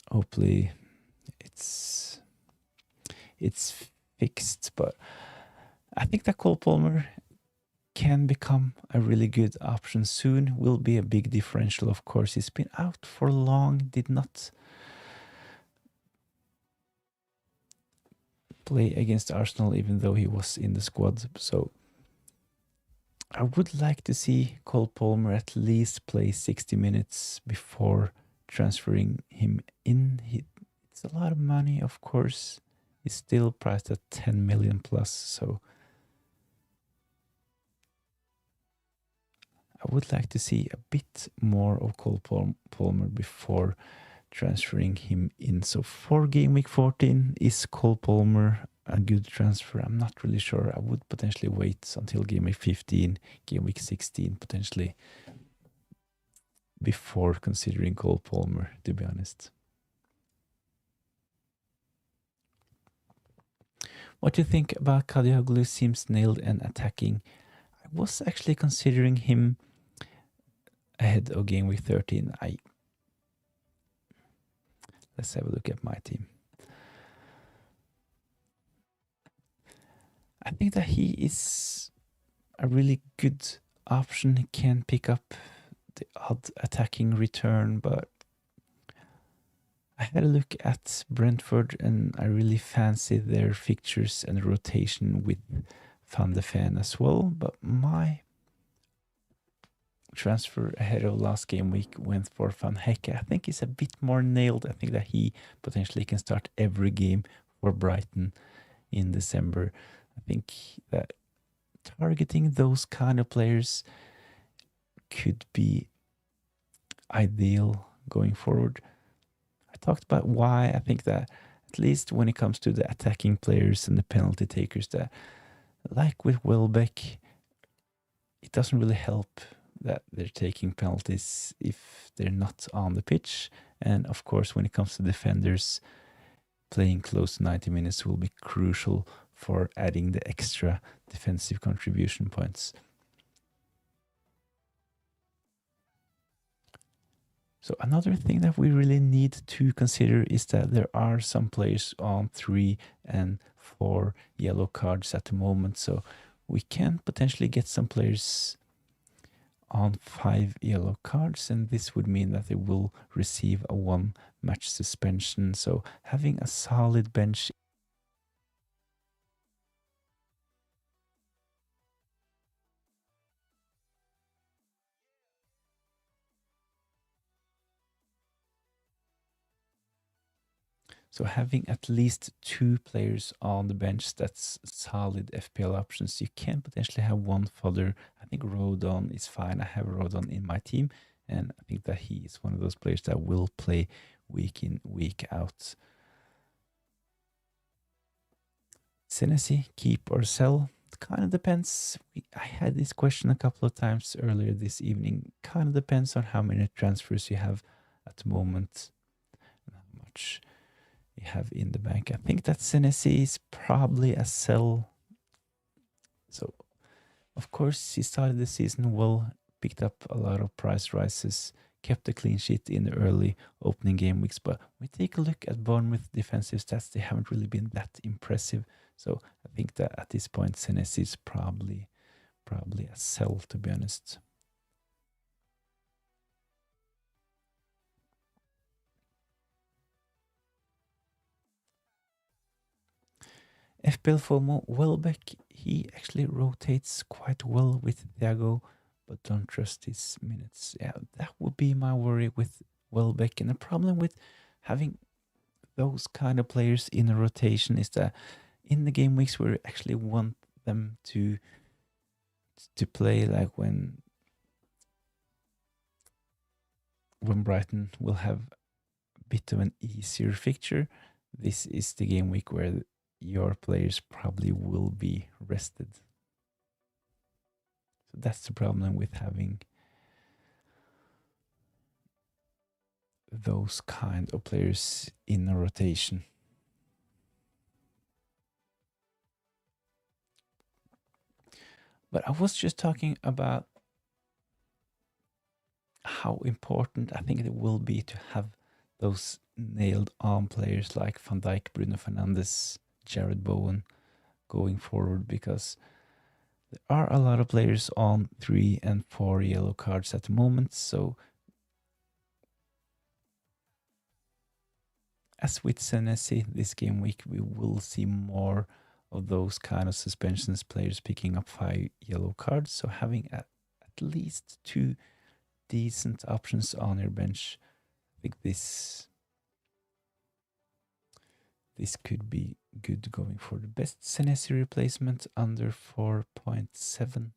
hopefully it's fixed. But I think that Cole Palmer can become a really good option soon. Will be a big differential, of course. He's been out for long, did not play against Arsenal even though he was in the squad. So I would like to see Cole Palmer at least play 60 minutes before transferring him in. It's a lot of money, of course. He's still priced at 10 million plus, so I would like to see a bit more of Cole Palmer before transferring him in. So for game week 14, is Cole Palmer a good transfer? I'm not really sure. I would potentially wait until game week 15, game week 16 potentially before considering Cole Palmer, to be honest. What do you think about Kadioglu? Seems nailed and attacking. I was actually considering him ahead of game week 13. Let's have a look at my team. I think that he is a really good option. He can pick up the odd attacking return, but I had a look at Brentford and I really fancy their fixtures and rotation with Van de Ven as well. But my transfer ahead of last game week went for Van Hecke. I think he's a bit more nailed. I think that he potentially can start every game for Brighton in December. I think that targeting those kind of players could be ideal going forward. I talked about why I think that at least when it comes to the attacking players and the penalty takers, that like with Welbeck, it doesn't really help that they're taking penalties if they're not on the pitch. And of course, when it comes to defenders, playing close to 90 minutes will be crucial for adding the extra defensive contribution points. So another thing that we really need to consider is that there are some players on 3 and 4 yellow cards at the moment. So we can potentially get some players on 5 yellow cards, and this would mean that they will receive a 1-match suspension. So having a solid bench So having at least 2 players on the bench, that's solid FPL options. You can potentially have one fodder. I think Rodon is fine. I have Rodon in my team, and I think that he is one of those players that will play week in, week out. Senesi, keep or sell? It kind of depends. I had this question a couple of times earlier this evening. Kind of depends on how many transfers you have at the moment and how much you have in the bank. I think that Senesi is probably a sell. So, of course, he started the season well, picked up a lot of price rises, kept a clean sheet in the early opening game weeks. But when we take a look at Bournemouth defensive stats, they haven't really been that impressive. So I think that at this point, Senesi is probably a sell, to be honest. FPL FOMO, Welbeck, he actually rotates quite well with Thiago, but don't trust his minutes. Yeah, that would be my worry with Welbeck. And the problem with having those kind of players in a rotation is that in the game weeks we actually want them to play, like when Brighton will have a bit of an easier fixture. This is the game week where your players probably will be rested. So that's the problem with having those kind of players in a rotation. But I was just talking about how important I think it will be to have those nailed on players like Van Dijk, Bruno Fernandes, Jared Bowen going forward, because there are a lot of players on 3 and 4 yellow cards at the moment. So as with Senesi this game week, we will see more of those kind of suspensions, players picking up 5 yellow cards. So having at least 2 decent options on your bench, I think this could be good going for the best Senesi replacement under 4.7.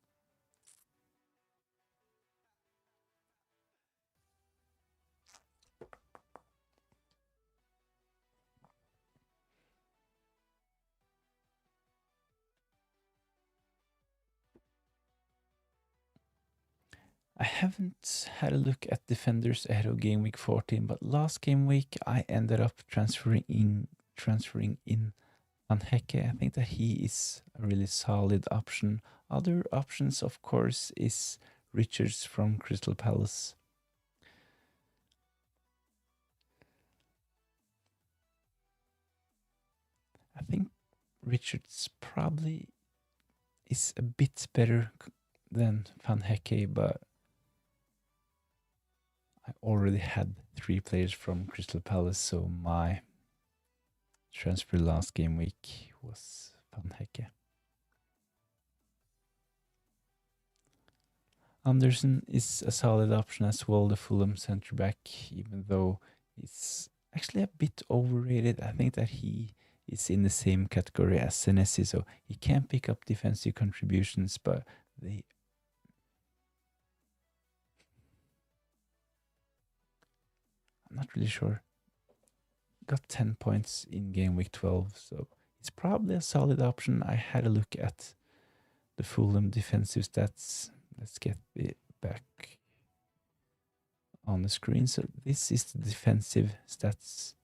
I haven't had a look at defenders ahead of game week 14, but last game week I ended up transferring in Van Hecke. I think that he is a really solid option. Other options, of course, is Richards from Crystal Palace. I think Richards probably is a bit better than Van Hecke, but I already had 3 players from Crystal Palace, so my transfer last game week was Van Hecke. Anderson is a solid option as well, the Fulham centre back, even though he's actually a bit overrated. I think that he is in the same category as Senesi, so he can pick up defensive contributions, but they. I'm not really sure. Got 10 points in game week 12, so it's probably a solid option. I had a look at the Fulham defensive stats. Let's get it back on the screen. So this is the defensive stats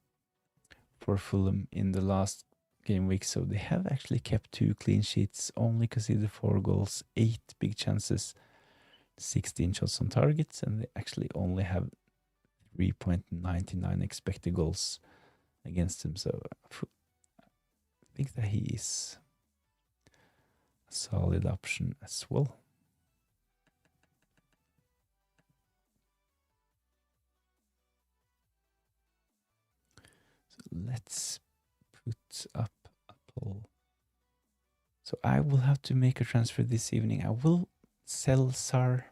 for Fulham in the last game week. So they have actually kept 2 clean sheets, only conceded 4 goals, 8 big chances, 16 shots on targets, and they actually only have 3.99 expected goals against him. So I think that he is a solid option as well. So let's put up a poll. So I will have to make a transfer this evening. I will sell Sar.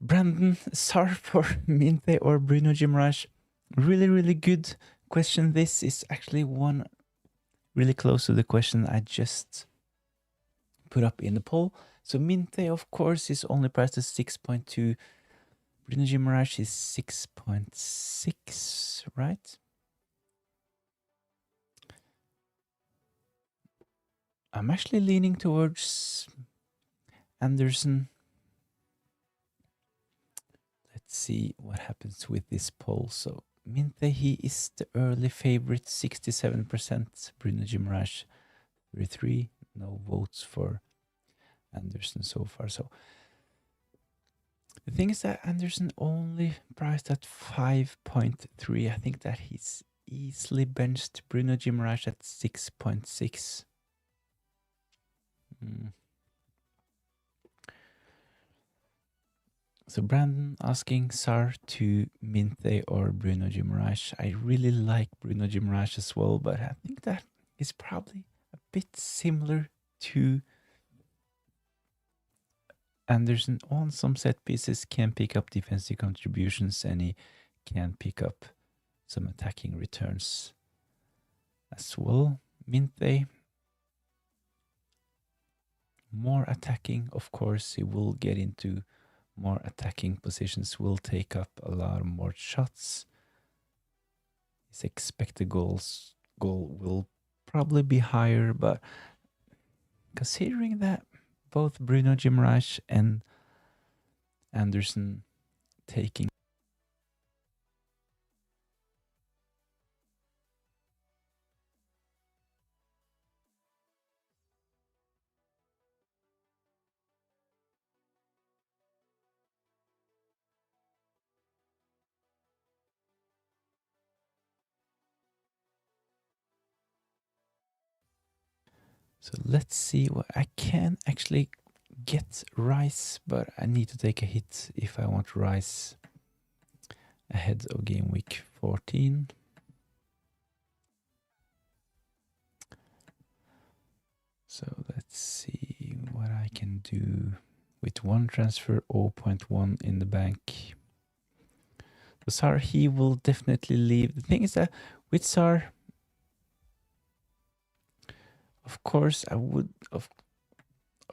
Brandon Sar for Minte or Bruno Gimaraes? Really, really good question. This is actually one really close to the question I just put up in the poll. So Minte, of course, is only priced at 6.2. Bruno Gimaraes is 6.6, right? I'm actually leaning towards Anderson. Let's see what happens with this poll. So Minte, he is the early favorite, 67%. Bruno Gimaraes, 33. No votes for Anderson so far. So the thing is that Anderson only priced at 5.3. I think that he's easily benched Bruno Gimaraes at 6.6. So Brandon asking Sar to Minte or Bruno Gimaraes. I really like Bruno Gimaraes as well, but I think that is probably a bit similar to Anderson. On some set pieces can pick up defensive contributions, and he can pick up some attacking returns as well. Minte, more attacking, of course. He will get into more attacking positions, will take up a lot more shots. His expected goal will probably be higher, but considering that both Bruno Gimaraes and Anderson taking. So let's see what I can actually get Rice, but I need to take a hit if I want Rice ahead of game week 14. So let's see what I can do with one transfer, 0.1 in the bank. So Sar, he will definitely leave. The thing is that with Sar, of course, I would of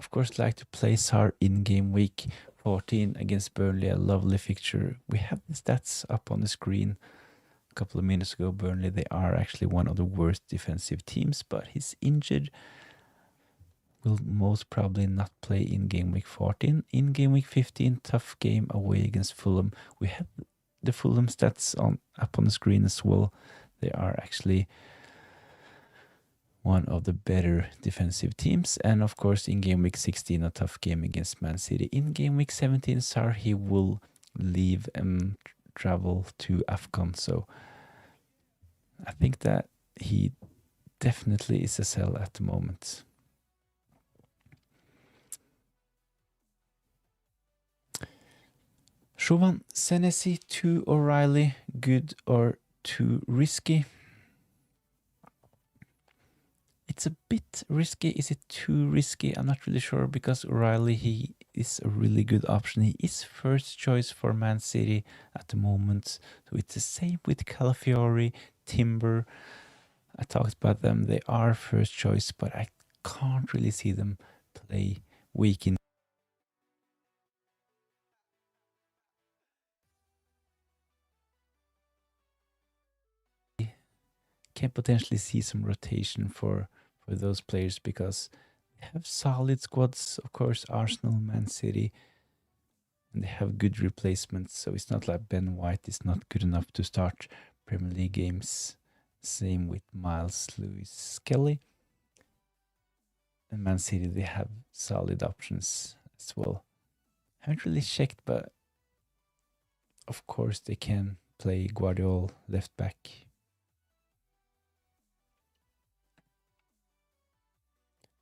course like to play Sar in game week 14 against Burnley, a lovely fixture. We have the stats up on the screen a couple of minutes ago. Burnley, they are actually one of the worst defensive teams, but he's injured. will most probably not play in game week 14. In game week 15, tough game away against Fulham. We have the Fulham stats up on the screen as well. They are actually one of the better defensive teams. And of course, in game week 16, a tough game against Man City. In game week 17, Sarri will leave and travel to Afcon. So I think that he definitely is a sell at the moment. Shovan, Senesi to O'Reilly, good or too risky? It's a bit risky. Is it too risky? I'm not really sure, because O'Reilly, he is a really good option. He is first choice for Man City at the moment. So it's the same with Calafiori, Timber. I talked about them. They are first choice, but I can't really see them play week in. Can potentially see some rotation for those players, because they have solid squads. Of course, Arsenal, Man City, and they have good replacements. So it's not like Ben White is not good enough to start Premier League games. Same with Miles Lewis Kelly. And Man City, they have solid options as well. Haven't really checked, but of course they can play Guardiola left back.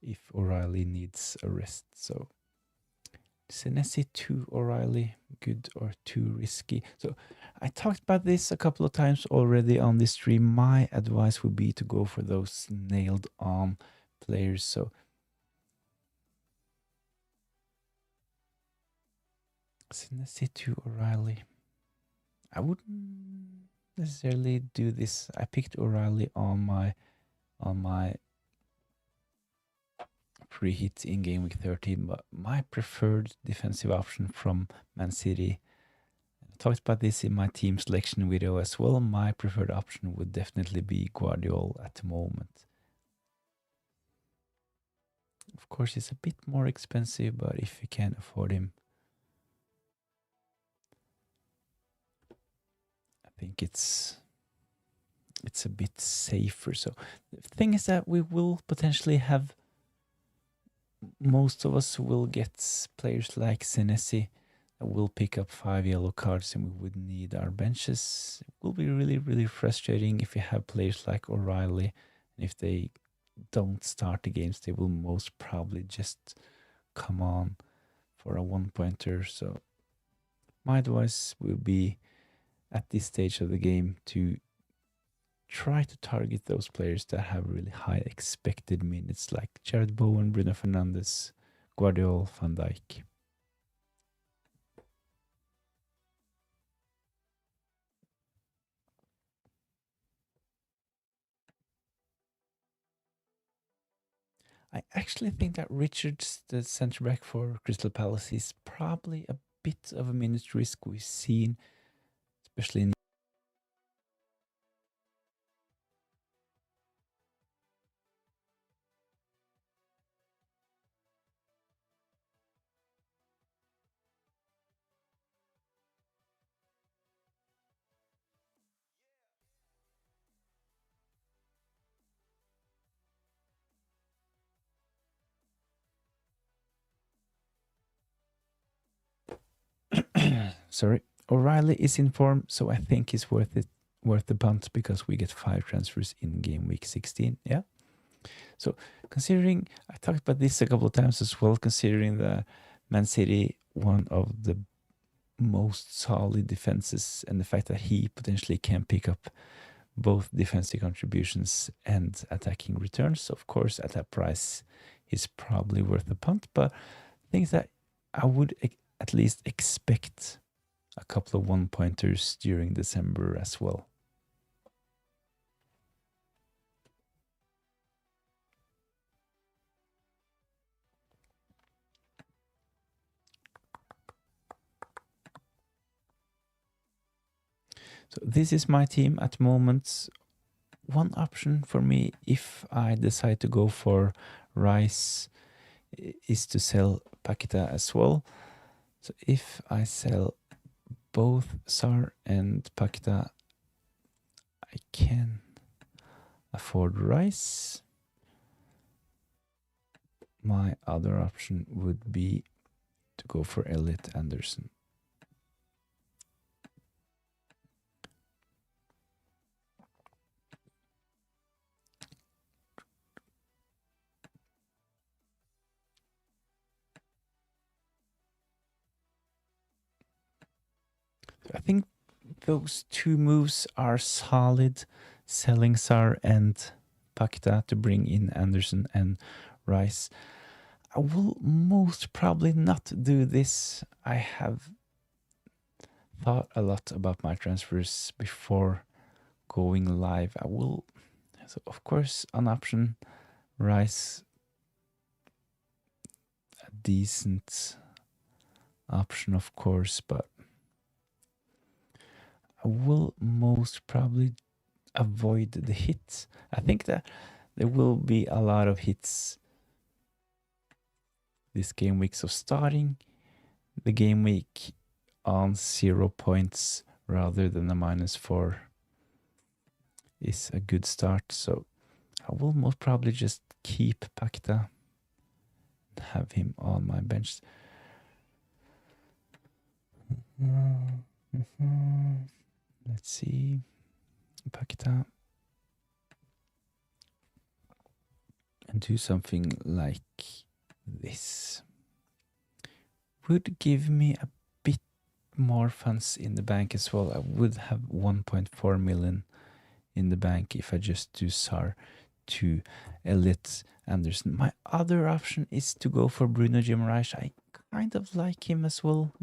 If O'Reilly needs a rest. So Senesi to O'Reilly, good or too risky? So I talked about this a couple of times already on this stream. My advice would be to go for those nailed on players. So Senesi to O'Reilly. I wouldn't necessarily do this. I picked O'Reilly on my free hit in game week 13, but my preferred defensive option from Man City, I talked about this in my team selection video as well, my preferred option would definitely be Guardiola at the moment. Of course, it's a bit more expensive, but if you can't afford him, I think it's a bit safer. So the thing is that we will potentially have, most of us will get players like Senesi that will pick up 5 yellow cards, and we would need our benches. It will be really, really frustrating if you have players like O'Reilly, and if they don't start the games, they will most probably just come on for a 1-pointer. So my advice will be, at this stage of the game, to try to target those players that have really high expected minutes, like Jared Bowen, Bruno Fernandes, Guardiola, Van Dijk. I actually think that Richards, the centre back for Crystal Palace, is probably a bit of a minute risk. We've seen, especially in sorry, O'Reilly is in form, so I think it's worth the punt, because we get 5 transfers in game week 16. Yeah. So considering, I talked about this a couple of times as well, considering the Man City, one of the most solid defenses, and the fact that he potentially can pick up both defensive contributions and attacking returns, of course, at that price, he's probably worth a punt. But things that I would at least expect a couple of 1-pointers during December as well. So this is my team at the moment. One option for me, if I decide to go for Rice, is to sell Pakita as well. So if I sell both Sar and Pakita, I can afford Rice. My other option would be to go for Elliot Anderson. I think those two moves are solid, selling Sar and Pakita to bring in Anderson and Rice. I will most probably not do this. I have thought a lot about my transfers before going live. I will, so of course, an option, Rice, a decent option, of course, but I will most probably avoid the hits. I think that there will be a lot of hits this game week. So starting the game week on 0 points rather than a -4 is a good start. So I will most probably just keep Pakta and have him on my bench. Let's see. Pakta. And do something like this. Would give me a bit more funds in the bank as well. I would have 1.4 million in the bank if I just do SAR to Elliot Anderson. My other option is to go for Bruno Guimaraes. I kind of like him as well.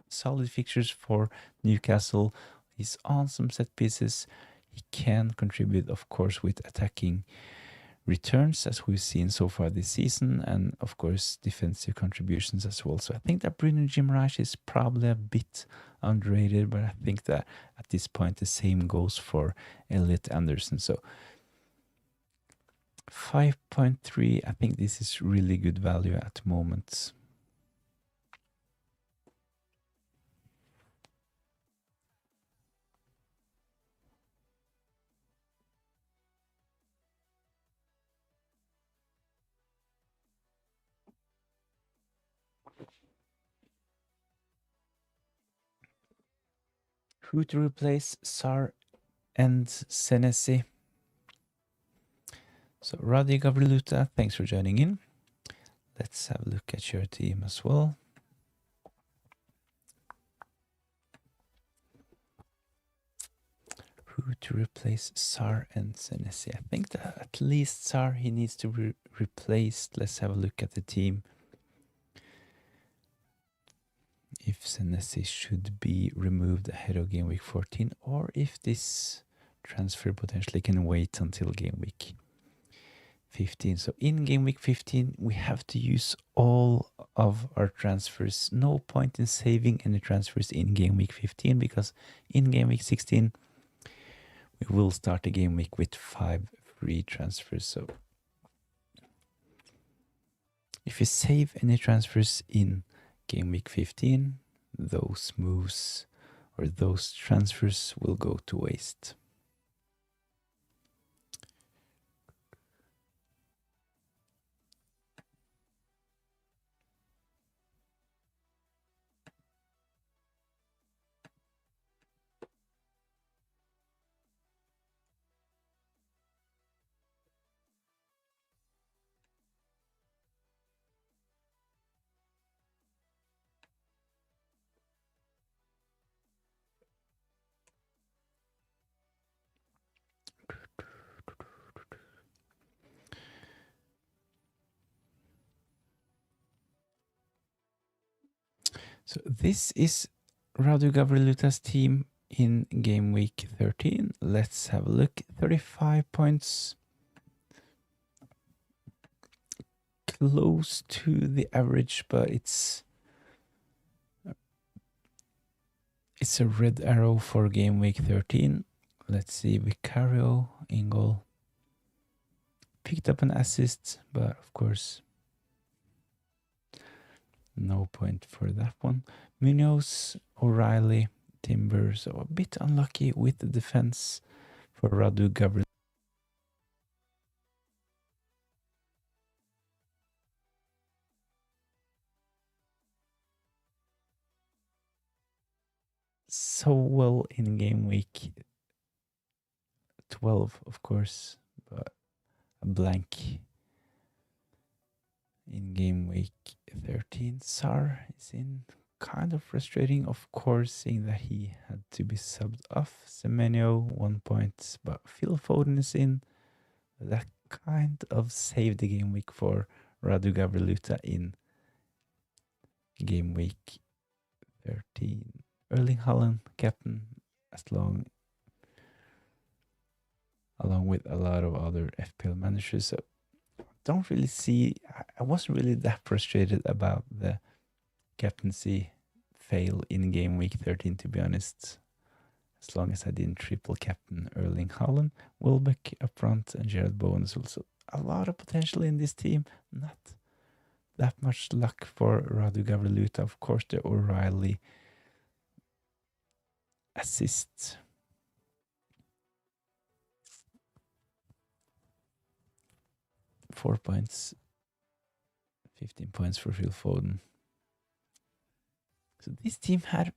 Solid fixtures for Newcastle. He's on some set pieces. He can contribute, of course, with attacking returns as we've seen so far this season, and of course defensive contributions as well. So I think that Bruno Guimaraes is probably a bit underrated, but I think that at this point the same goes for Elliot Anderson. So 5.3, I think this is really good value at the moment. Who to replace Sar and Senesi? So Radi Gavriluta, thanks for joining in. Let's have a look at your team as well. Who to replace Sar and Senesi? I think that at least Sar he needs to be replaced. Let's have a look at the team. If Senesi should be removed ahead of game week 14, or if this transfer potentially can wait until game week 15. So in game week 15, we have to use all of our transfers. No point in saving any transfers in game week 15, because in game week 16, we will start the game week with 5 free transfers. So if you save any transfers in game week 15, those moves or those transfers will go to waste. So this is Radu Gavriluta's team in game week 13. Let's have a look. 35 points. Close to the average, but it's a red arrow for game week 13. Let's see, Vicario in goal. Picked up an assist, but of course No point for that one. Munoz, O'Reilly, Timber, so a bit unlucky with the defense for Radu Gabriel. So well in game week 12, of course, but a blank in game week 13. Sar is in, kind of frustrating, of course, seeing that he had to be subbed off. Semenyo, 1 point, but Phil Foden is in. That kind of saved the game week for Radu Gavrieluta in game week 13. Erling Haaland, captain, along with a lot of other FPL managers. So don't really see, I wasn't really that frustrated about the captaincy fail in game week 13, to be honest. As long as I didn't triple captain Erling Haaland, Welbeck up front, and Gerard Bowen is also a lot of potential in this team. Not that much luck for Radu Gavrieluta. Of course, the O'Reilly assist. 4 points, 15 points for Phil Foden. So this team had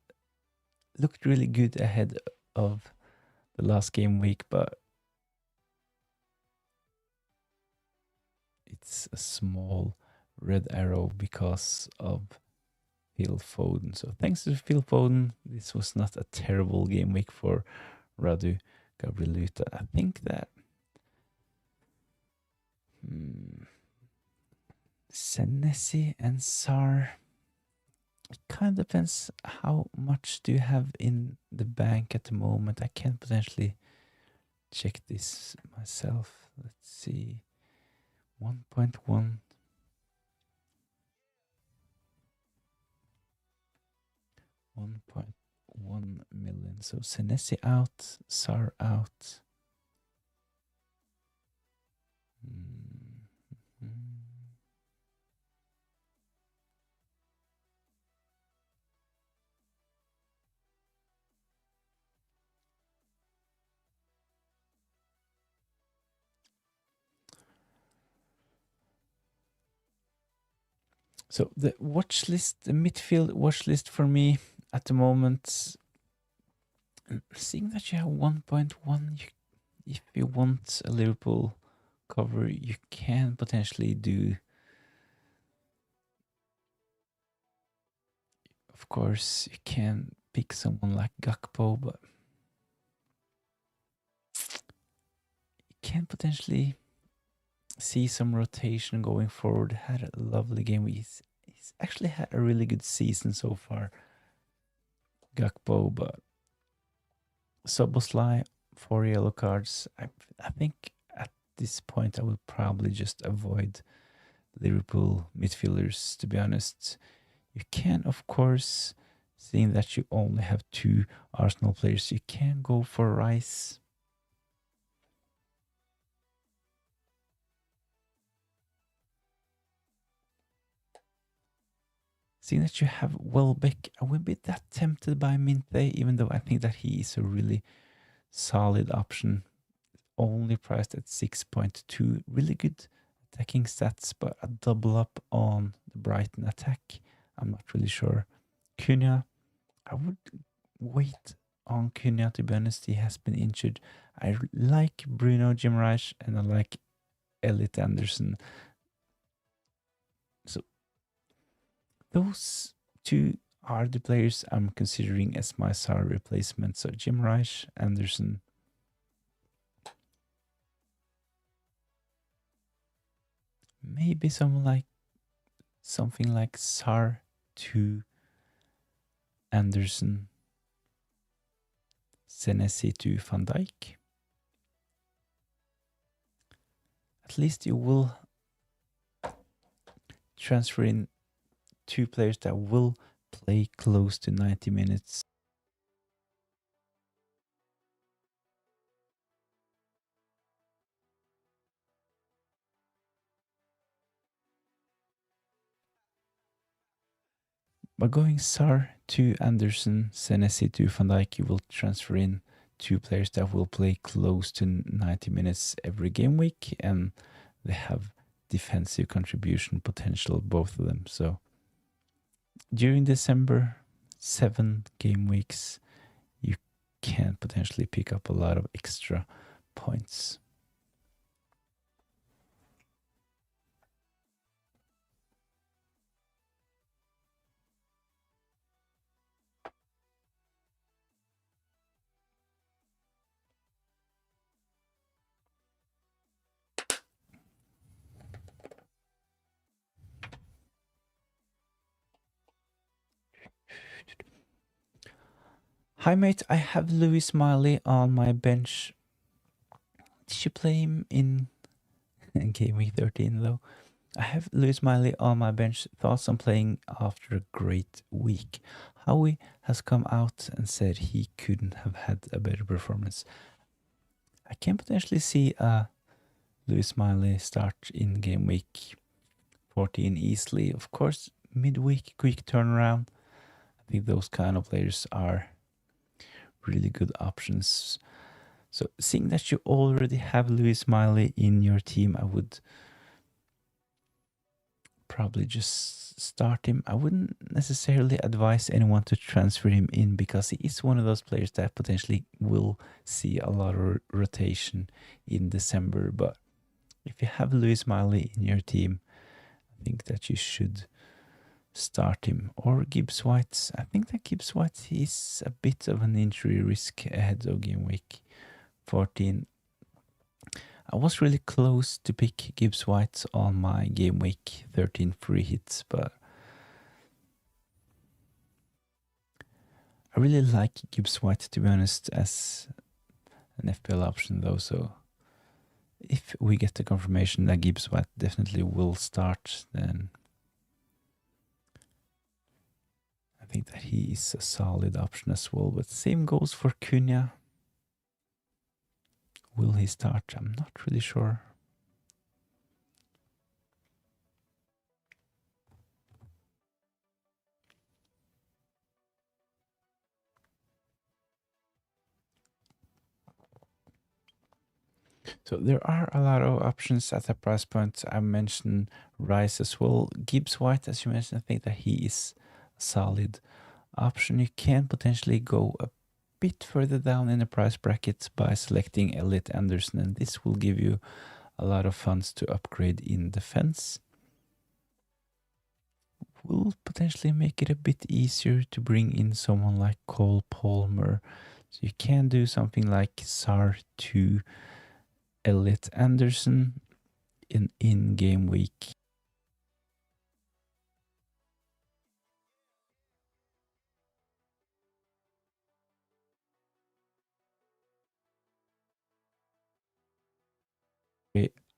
looked really good ahead of the last game week, but it's a small red arrow because of Phil Foden. So thanks to Phil Foden, this was not a terrible game week for Radu Gavrieluta. I think that Senesi and Sar, it kind of depends how much do you have in the bank at the moment. I can potentially check this myself. Let's see. 1.1. 1.1 million. So Senesi out, Sar out. So the watch list, the midfield watch list for me at the moment, seeing that you have 1.1, if you want a Liverpool cover, you can potentially do. Of course, you can pick someone like Gakpo, but you can potentially see some rotation going forward. Had a lovely game. He's actually had a really good season so far, Gakpo, but Soboslai, 4 yellow cards. I think at this point I will probably just avoid Liverpool midfielders, to be honest. You can, of course, seeing that you only have 2 Arsenal players, you can go for Rice. Seeing that you have Welbeck, I wouldn't be that tempted by Minte, even though I think that he is a really solid option. Only priced at 6.2. Really good attacking stats, but a double up on the Brighton attack. I'm not really sure. Cunha, I would wait on Cunha, to be honest. He has been injured. I like Bruno Guimaraes and I like Elliot Anderson. So those 2 are the players I'm considering as my SAR replacement. So Guimaraes, Anderson. Maybe something like SAR to Anderson, Senesi to Van Dijk. At least you will transfer in 2 players that will play close to 90 minutes. By going Sar to Anderson, Senesi to Van Dijk, you will transfer in two players that will play close to 90 minutes every game week, and they have defensive contribution potential, both of them. So during December, 7 game weeks, you can potentially pick up a lot of extra points. Hi mate, I have Louis Miley on my bench. Did you play him in game week 13 though? I have Louis Miley on my bench. Thoughts on playing after a great week. Howie has come out and said he couldn't have had a better performance. I can potentially see Louis Miley start in game week 14 easily. Of course, midweek quick turnaround. I think those kind of players are really good options. So seeing that you already have Louis Miley in your team, I would probably just start him. I wouldn't necessarily advise anyone to transfer him in because he is one of those players that potentially will see a lot of rotation in December. But if you have Louis Miley in your team, I think that you should start him. Or Gibbs White. I think that Gibbs White is a bit of an injury risk ahead of game week 14. I was really close to pick Gibbs White on my game week 13 free hits, but I really like Gibbs White, to be honest, as an FPL option though. So if we get the confirmation that Gibbs White definitely will start, then I think that he is a solid option as well. But same goes for Cunha. Will he start? I'm not really sure. So there are a lot of options at the price point. I mentioned Rice as well. Gibbs White, as you mentioned, I think that he is a solid option. You can potentially go a bit further down in the price bracket by selecting Elliot Anderson, and this will give you a lot of funds to upgrade in defense. Will potentially make it a bit easier to bring in someone like Cole Palmer. So you can do something like SAR to Elliot Anderson in game week.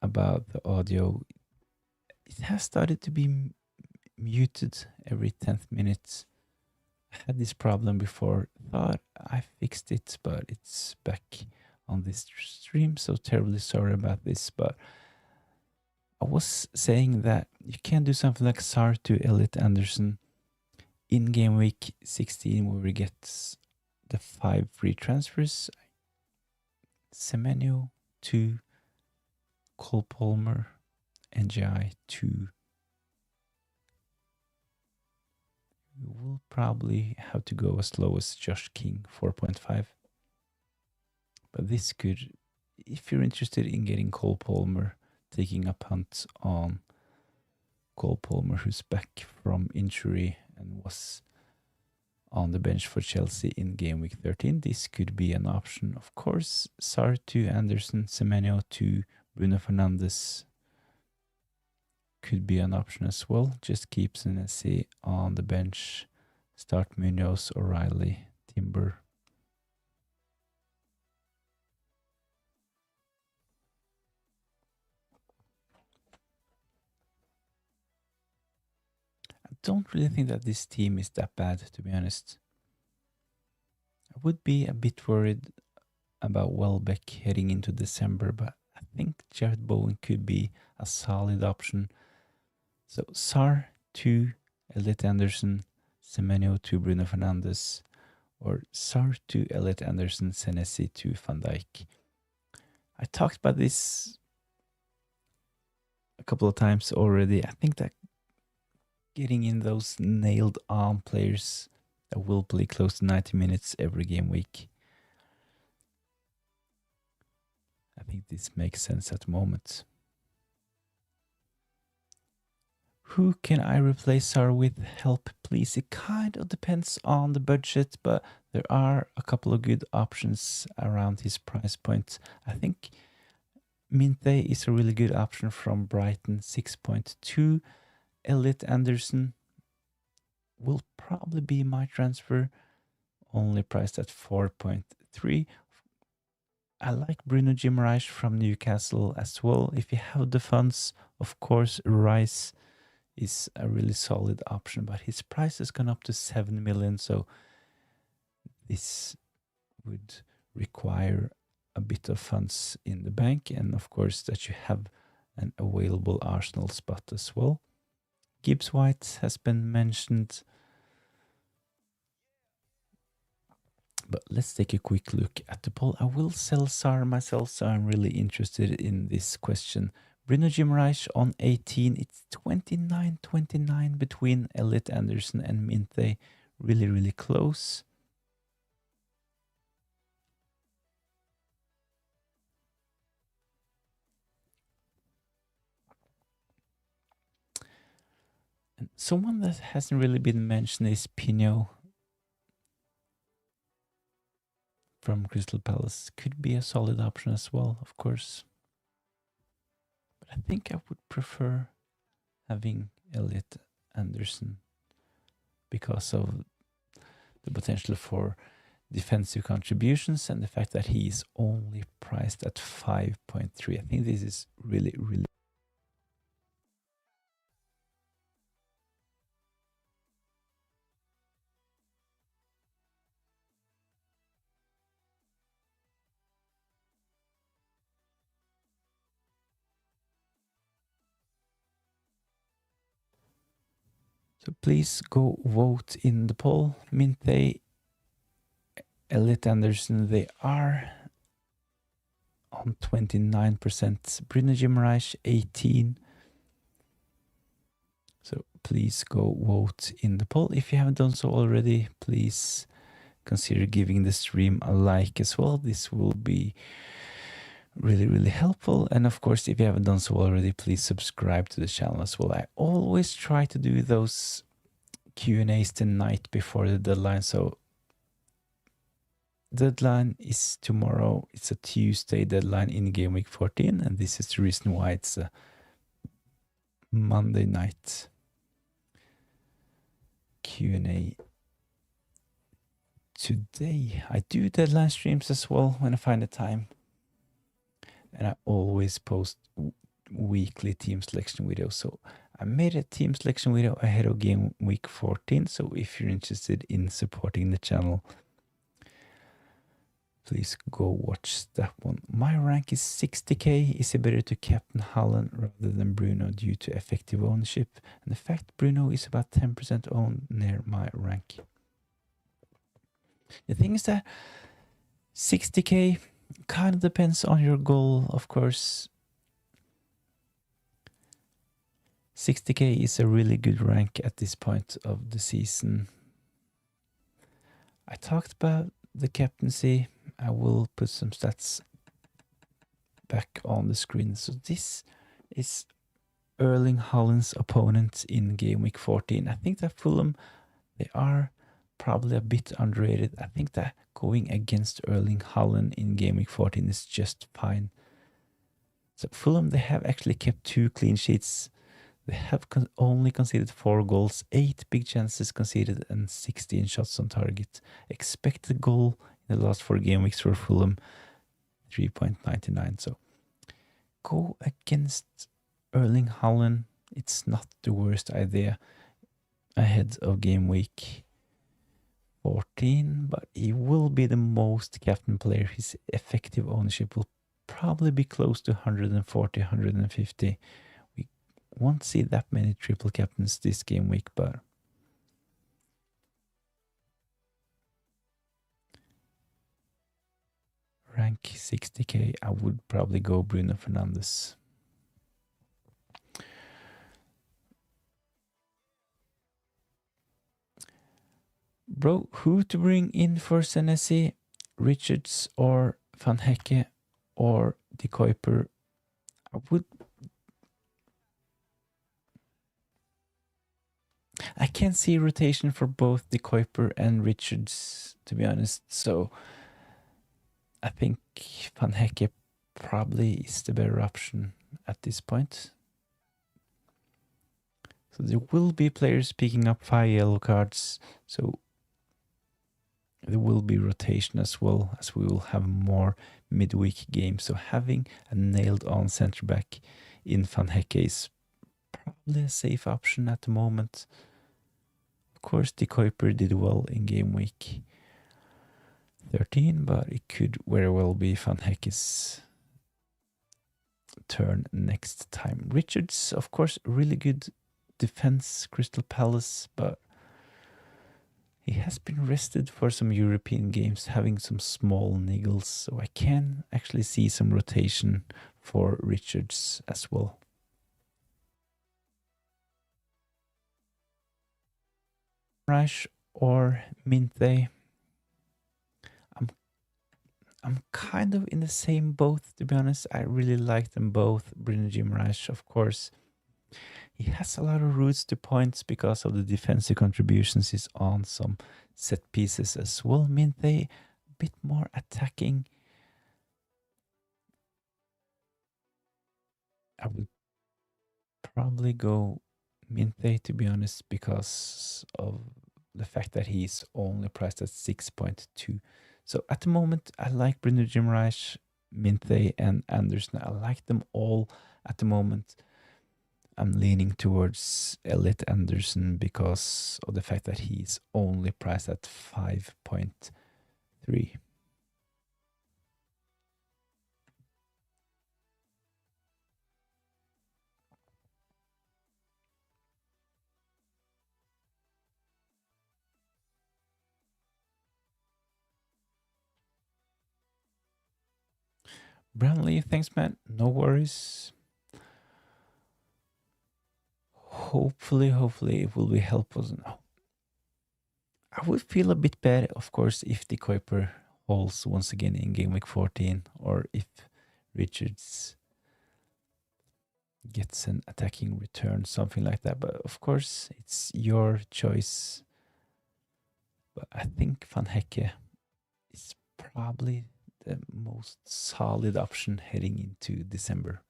About the audio, it has started to be muted every 10th minute. I had this problem before, thought I fixed it, but it's back on this stream, so terribly sorry about this. But I was saying that you can do something like SAR to Elliot Anderson in game week 16, where we get the 5 free transfers. Semenyo to Cole Palmer, NGI to. We will probably have to go as low as Josh King, 4.5. But this could, if you're interested in getting Cole Palmer, taking a punt on Cole Palmer, who's back from injury and was on the bench for Chelsea in game week 13, this could be an option. Of course, Sar to Anderson, Semenyo to Bruno Fernandes could be an option as well. Just keep Senesi on the bench. Start Munoz, O'Reilly, Timber. I don't really think that this team is that bad, to be honest. I would be a bit worried about Welbeck heading into December, but I think Jared Bowen could be a solid option. So Sar to Elliot Anderson, Semenyo to Bruno Fernandes, or Sar to Elliot Anderson, Senesi to Van Dijk. I talked about this a couple of times already. I think that getting in those nailed on players that will play close to 90 minutes every game week, I think this makes sense at the moment. Who can I replace Sar with? Help, please. It kind of depends on the budget, but there are a couple of good options around his price point. I think Minte is a really good option from Brighton, 6.2. Elliot Anderson will probably be my transfer, only priced at 4.3. I like Bruno Guimaraes from Newcastle as well. If you have the funds, of course, Rice is a really solid option, but his price has gone up to 7 million, so this would require a bit of funds in the bank, and of course that you have an available Arsenal spot as well. Gibbs White has been mentioned, but let's take a quick look at the poll. I will sell Sar myself, so I'm really interested in this question. Bruno Guimaraes on 18. It's 29-29 between Elliot Anderson and Minte. Really, really close. And someone that hasn't really been mentioned is Pino from Crystal Palace. Could be a solid option as well, of course. But I think I would prefer having Elliot Anderson because of the potential for defensive contributions and the fact that he is only priced at 5.3. I think this is really, really... So please go vote in the poll. Minte, Elliot Anderson, they are on 29%. Bruno Guimaraes, 18%. So please go vote in the poll. If you haven't done so already, please consider giving the stream a like as well. This will be really, really helpful. And of course, if you haven't done so already, please subscribe to the channel as well. I always try to do those Q&As the night before the deadline. So deadline is tomorrow. It's a Tuesday deadline in game week 14. And this is the reason why it's a Monday night Q&A today. I do deadline streams as well when I find the time. And I always post weekly team selection videos. So I made a team selection video ahead of game week 14. So if you're interested in supporting the channel, please go watch that one. My rank is 60k. Is it better to captain Haaland rather than Bruno due to effective ownership? And the fact Bruno is about 10% owned near my rank. The thing is that 60k kind of depends on your goal, of course. 60k is a really good rank at this point of the season. I talked about the captaincy. I will put some stats back on the screen. So this is Erling Haaland's opponent in game week 14. I think that Fulham, they are probably a bit underrated. I think that going against Erling Haaland in game week 14 is just fine. So Fulham, they have actually kept 2 clean sheets. They have only conceded 4 goals, 8 big chances conceded, and 16 shots on target. Expected goal in the last 4 game weeks for Fulham, 3.99. So go against Erling Haaland. It's not the worst idea ahead of game week 14, but he will be the most captain player. His effective ownership will probably be close to 140, 150. We won't see that many triple captains this game week, but rank 60k, I would probably go Bruno Fernandes. Bro, who to bring in for Senesi? Richards or Van Hecke or De Kuiper? I can't see rotation for both De Kuiper and Richards, to be honest. So I think Van Hecke probably is the better option at this point. So there will be players picking up 5 yellow cards. So there will be rotation as well, as we will have more midweek games. So having a nailed on centre back in Van Hecke is probably a safe option at the moment. Of course, De Kuiper did well in game week 13, but it could very well be Van Hecke's turn next time. Richards, of course, really good defense, Crystal Palace, but he has been rested for some European games, having some small niggles, so I can actually see some rotation for Richards as well. Rash or Minthe. I'm kind of in the same boat, to be honest. I really like them both. Bruno Guimaraes, of course. He has a lot of routes to points because of the defensive contributions. He's on some set pieces as well. Minthe, a bit more attacking. I would probably go Minthe, to be honest, because of the fact that he's only priced at 6.2. So at the moment, I like Bruno Guimaraes, Minthe, and Anderson. I like them all at the moment. I'm leaning towards Elliot Anderson because of the fact that he's only priced at 5.3. Brownlee, thanks, man. No worries. Hopefully, it will be helpful. I would feel a bit better, of course, if De Kuiper holds once again in game week 14, or if Richards gets an attacking return, something like that. But of course, it's your choice. But I think Van Hecke is probably the most solid option heading into December.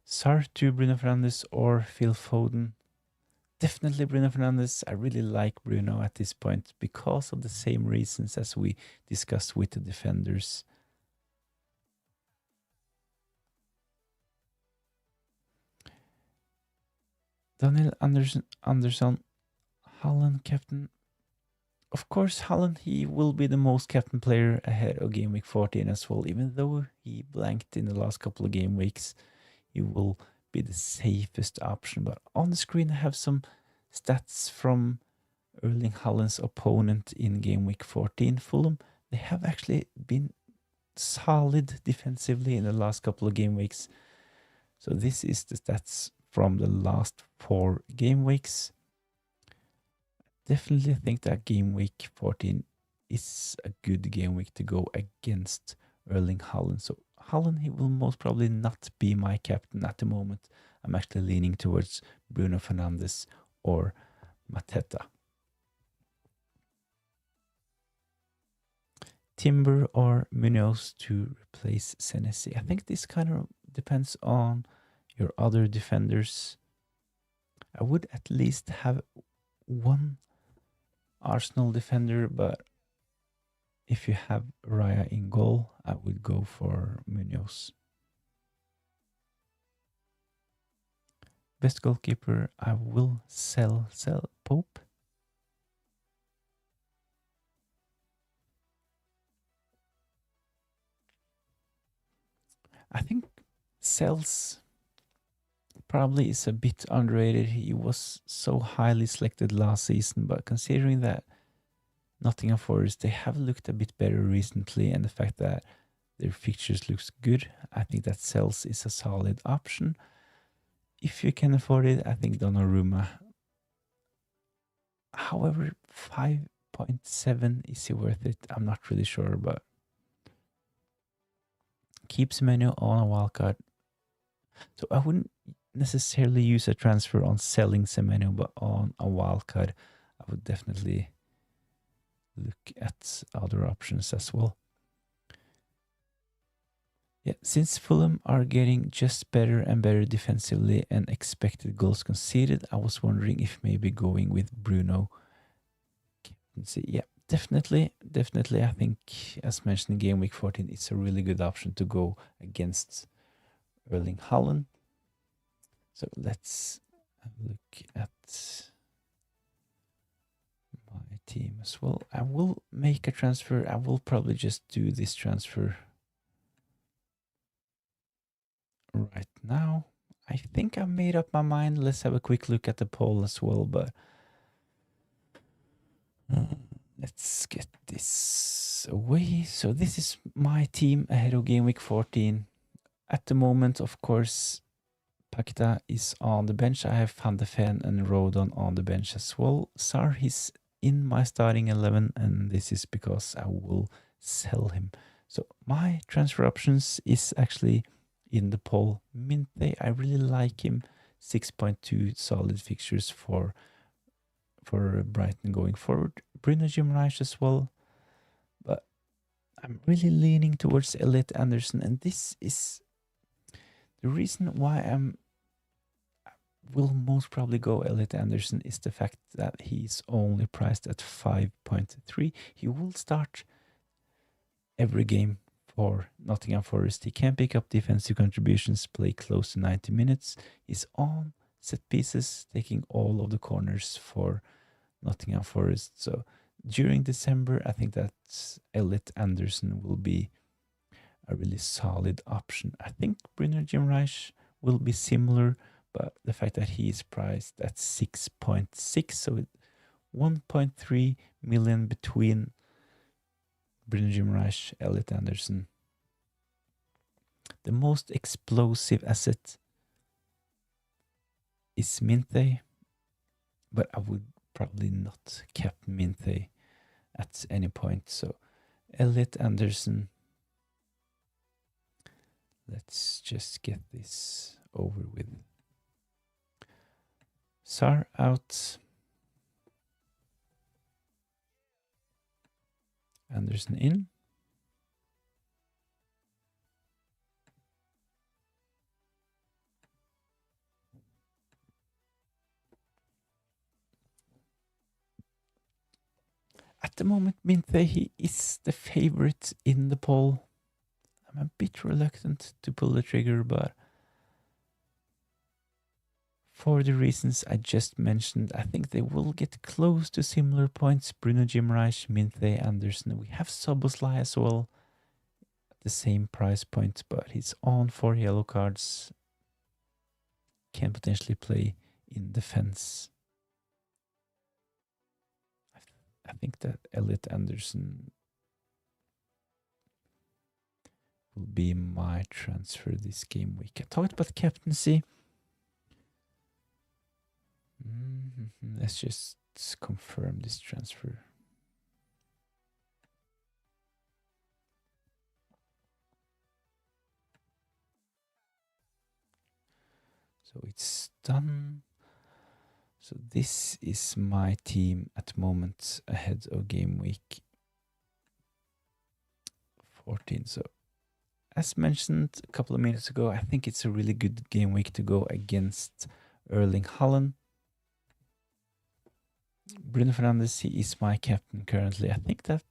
Sar to Bruno Fernandes or Phil Foden? Definitely Bruno Fernandes. I really like Bruno at this point because of the same reasons as we discussed with the defenders. Daniel Anderson, Haaland captain. Of course, Haaland, he will be the most captain player ahead of game week 14 as well. Even though he blanked in the last couple of game weeks, he will be the safest option. But on the screen, I have some stats from Erling Haaland's opponent in game week 14, Fulham. They have actually been solid defensively in the last couple of game weeks. So this is the stats from the last 4 game weeks. Definitely think that game week 14 is a good game week to go against Erling Haaland. So Haaland, he will most probably not be my captain at the moment. I'm actually leaning towards Bruno Fernandes or Mateta. Timber or Munoz to replace Senesi. I think this kind of depends on your other defenders. I would at least have one Arsenal defender, but if you have Raya in goal, I would go for Munoz. Best goalkeeper, I will sell Pope. I think sells probably is a bit underrated. He was so highly selected last season, but considering that Nottingham Forest, they have looked a bit better recently, and the fact that their fixtures looks good, I think that Sells is a solid option. If you can afford it, I think Donnarumma. However, 5.7, is he worth it? I'm not really sure, but keep Semenyo on a wildcard. So I wouldn't necessarily use a transfer on selling Semenyo, but on a wildcard, I would definitely look at other options as well. Yeah, since Fulham are getting just better and better defensively and expected goals conceded, I was wondering if maybe going with Bruno. Yeah, definitely. I think, as mentioned in game week 14, it's a really good option to go against Erling Haaland. So let's look at my team as well. I will make a transfer. I will probably just do this transfer right now. I think I've made up my mind. Let's have a quick look at the poll as well, but let's get this away. So this is my team ahead of game week 14. At the moment, of course, Pakita is on the bench. I have Van de Ven and Rodon on the bench as well. Sar is in my starting 11, and this is because I will sell him. So my transfer options is actually in the poll. Minte, I really like him. 6.2 solid fixtures for Brighton going forward. Bruno Guimaraes as well. But I'm really leaning towards Elliot Anderson, and this is the reason why will most probably go Elliot Anderson is the fact that he's only priced at 5.3. He will start every game for Nottingham Forest. He can pick up defensive contributions, play close to 90 minutes. He's on set pieces, taking all of the corners for Nottingham Forest. So during December, I think that Elliot Anderson will be a really solid option. I think Bruno Guimaraes will be similar, but the fact that he is priced at 6.6, so 1.3 million between Bruno Guimaraes, Elliot Anderson. The most explosive asset is Minte, but I would probably not cap Minte at any point. So Elliot Anderson. Let's just get this over with. Sar out. Anderson in. At the moment, Minte, he is the favorite in the poll. I'm a bit reluctant to pull the trigger, but for the reasons I just mentioned, I think they will get close to similar points. Bruno Guimaraes, Minte, Anderson. We have Soboslai as well at the same price point, but he's on 4 yellow cards. Can potentially play in defense. I think that Elliot Anderson will be my transfer this game week. I talked about captaincy. Let's just confirm this transfer. So it's done. So this is my team at the moment ahead of game week 14. So as mentioned a couple of minutes ago, I think it's a really good game week to go against Erling Haaland. Bruno Fernandes, he is my captain currently. I think that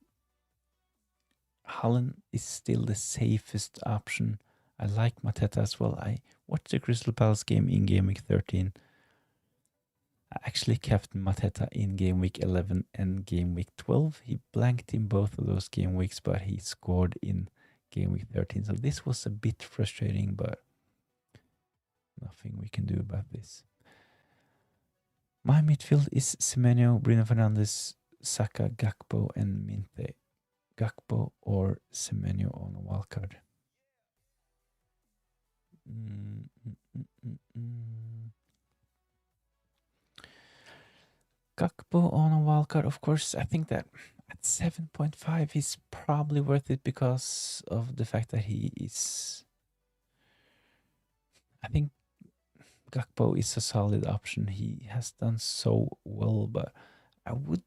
Haaland is still the safest option. I like Mateta as well. I watched the Crystal Palace game in game week 13. I actually captained Mateta in game week 11 and game week 12. He blanked in both of those game weeks, but he scored in game week 13. So this was a bit frustrating, but nothing we can do about this. My midfield is Semenyo, Bruno Fernandes, Saka, Gakpo, and Minte. Gakpo or Semenyo on a wildcard. Gakpo on a wildcard, of course. I think that at 7.5 he's probably worth it because of the fact that he is. I think Gakpo is a solid option. He has done so well, but I would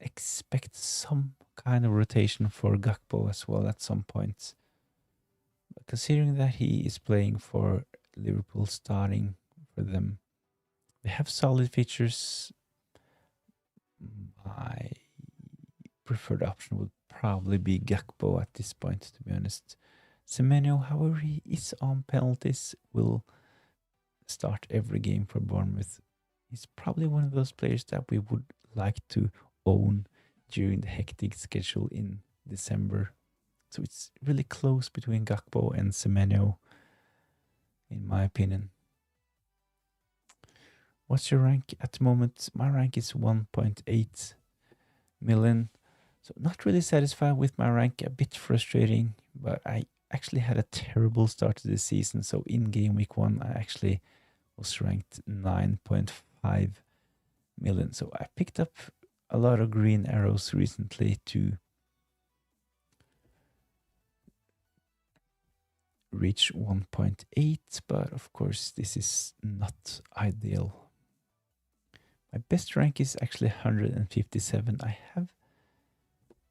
expect some kind of rotation for Gakpo as well at some point. But considering that he is playing for Liverpool, starting for them, they have solid features. My preferred option would probably be Gakpo at this point, to be honest. Semenyo, however, he is on penalties, will start every game for Bournemouth. He's probably one of those players that we would like to own during the hectic schedule in December. So it's really close between Gakpo and Semenyo, in my opinion. What's your rank at the moment? My rank is 1.8 million. So not really satisfied with my rank, a bit frustrating, but I actually had a terrible start to this season. So in game week 1, I actually was ranked 9.5 million. So I picked up a lot of green arrows recently to reach 1.8, but of course this is not ideal. My best rank is actually 157. I have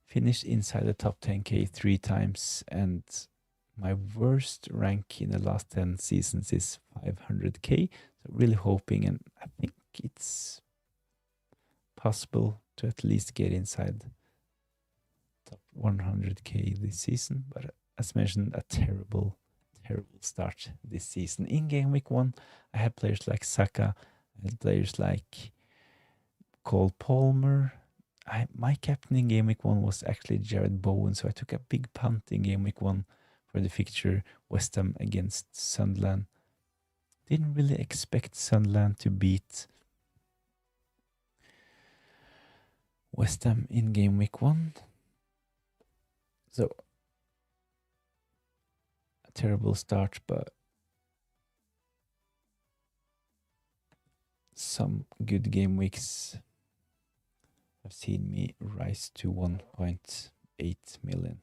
finished inside the top 10k 3 times, and my worst rank in the last 10 seasons is 500k. So really hoping, and I think it's possible to at least get inside top 100k this season. But as mentioned, a terrible start this season. In game week 1, I had players like Saka, I had players like Cole Palmer. My captain in game week 1 was actually Jared Bowen, so I took a big punt in game week 1 for the fixture West Ham against Sunderland. Didn't really expect Sunderland to beat West Ham in game week 1. So a terrible start, but some good game weeks have seen me rise to 1.8 million.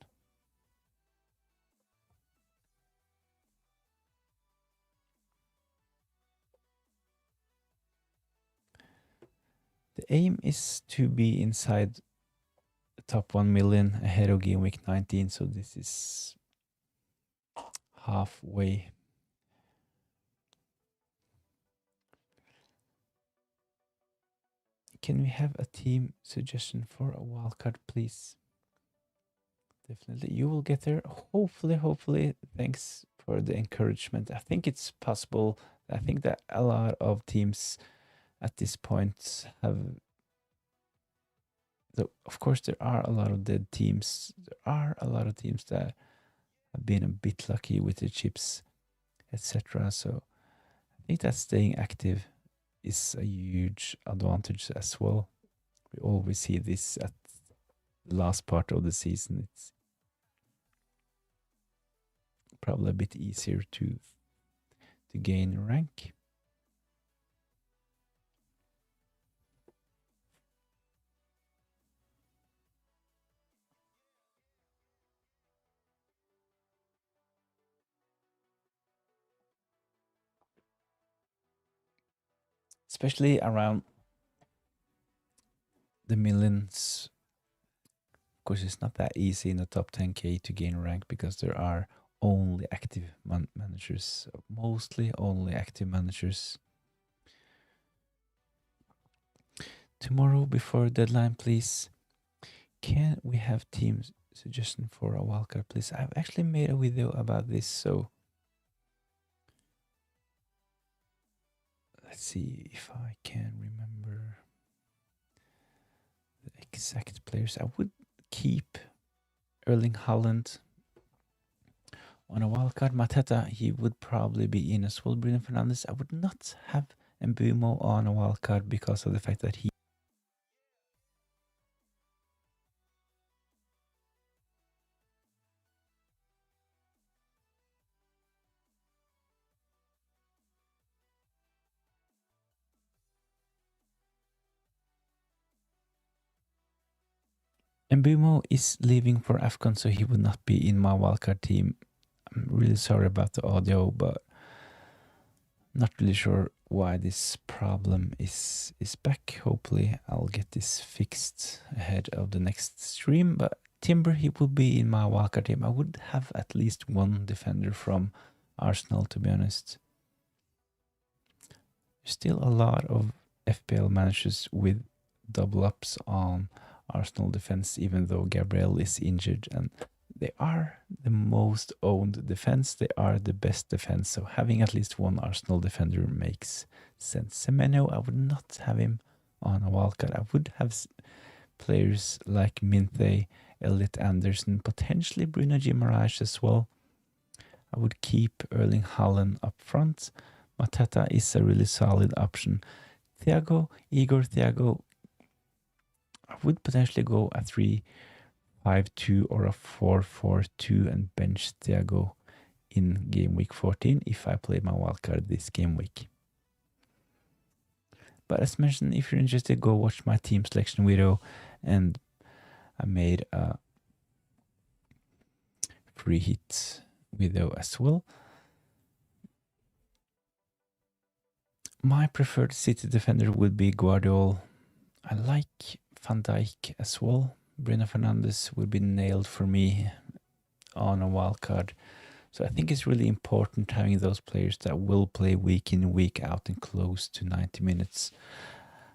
The aim is to be inside the top 1 million ahead of game week 19, so this is halfway. Can we have a team suggestion for a wildcard, please? Definitely, you will get there. Hopefully. Thanks for the encouragement. I think it's possible. I think that a lot of teams at this point have. So of course, there are a lot of dead teams. There are a lot of teams that have been a bit lucky with the chips, etc. So I think that staying active is a huge advantage as well. We always see this at the last part of the season. It's probably a bit easier to gain rank. Especially around the millions. Of course, it's not that easy in the top 10k to gain rank because there are only active managers, mostly only active managers. Tomorrow before deadline, please. Can we have team suggestion for a wildcard, please? I've actually made a video about this, so let's see if I can remember the exact players. I would keep Erling Haaland On a wildcard, Mateta, he would probably be in as well. Bruno Fernandes, I would not have Mbumo on a wildcard because of the fact that he Mbumo is leaving for AFCON, so he would not be in my wildcard team. I'm really sorry about the audio, but not really sure why this problem is back. Hopefully I'll get this fixed ahead of the next stream. But Timber, he will be in my wildcard team. I would have at least one defender from Arsenal, to be honest. Still a lot of FPL managers with double ups on Arsenal defense, even though Gabriel is injured, and they are the most owned defense. They are the best defense, so having at least one Arsenal defender makes sense. Semeno, I would not have him on a wildcard. I would have players like Minthe, Elliot Anderson, potentially Bruno Guimaraes as well. I would keep Erling Haaland up front. Mateta is a really solid option. Igor Thiago, I would potentially go a 3-5-2 or a 4-4-2 and bench Thiago in game week 14 if I play my wildcard this game week. But as mentioned, if you're interested, go watch my team selection video, and I made a free hit video as well. My preferred City defender would be Guardiola. I like Van Dijk as well. Bruno Fernandes would be nailed for me on a wildcard. So I think it's really important having those players that will play week in, week out and close to 90 minutes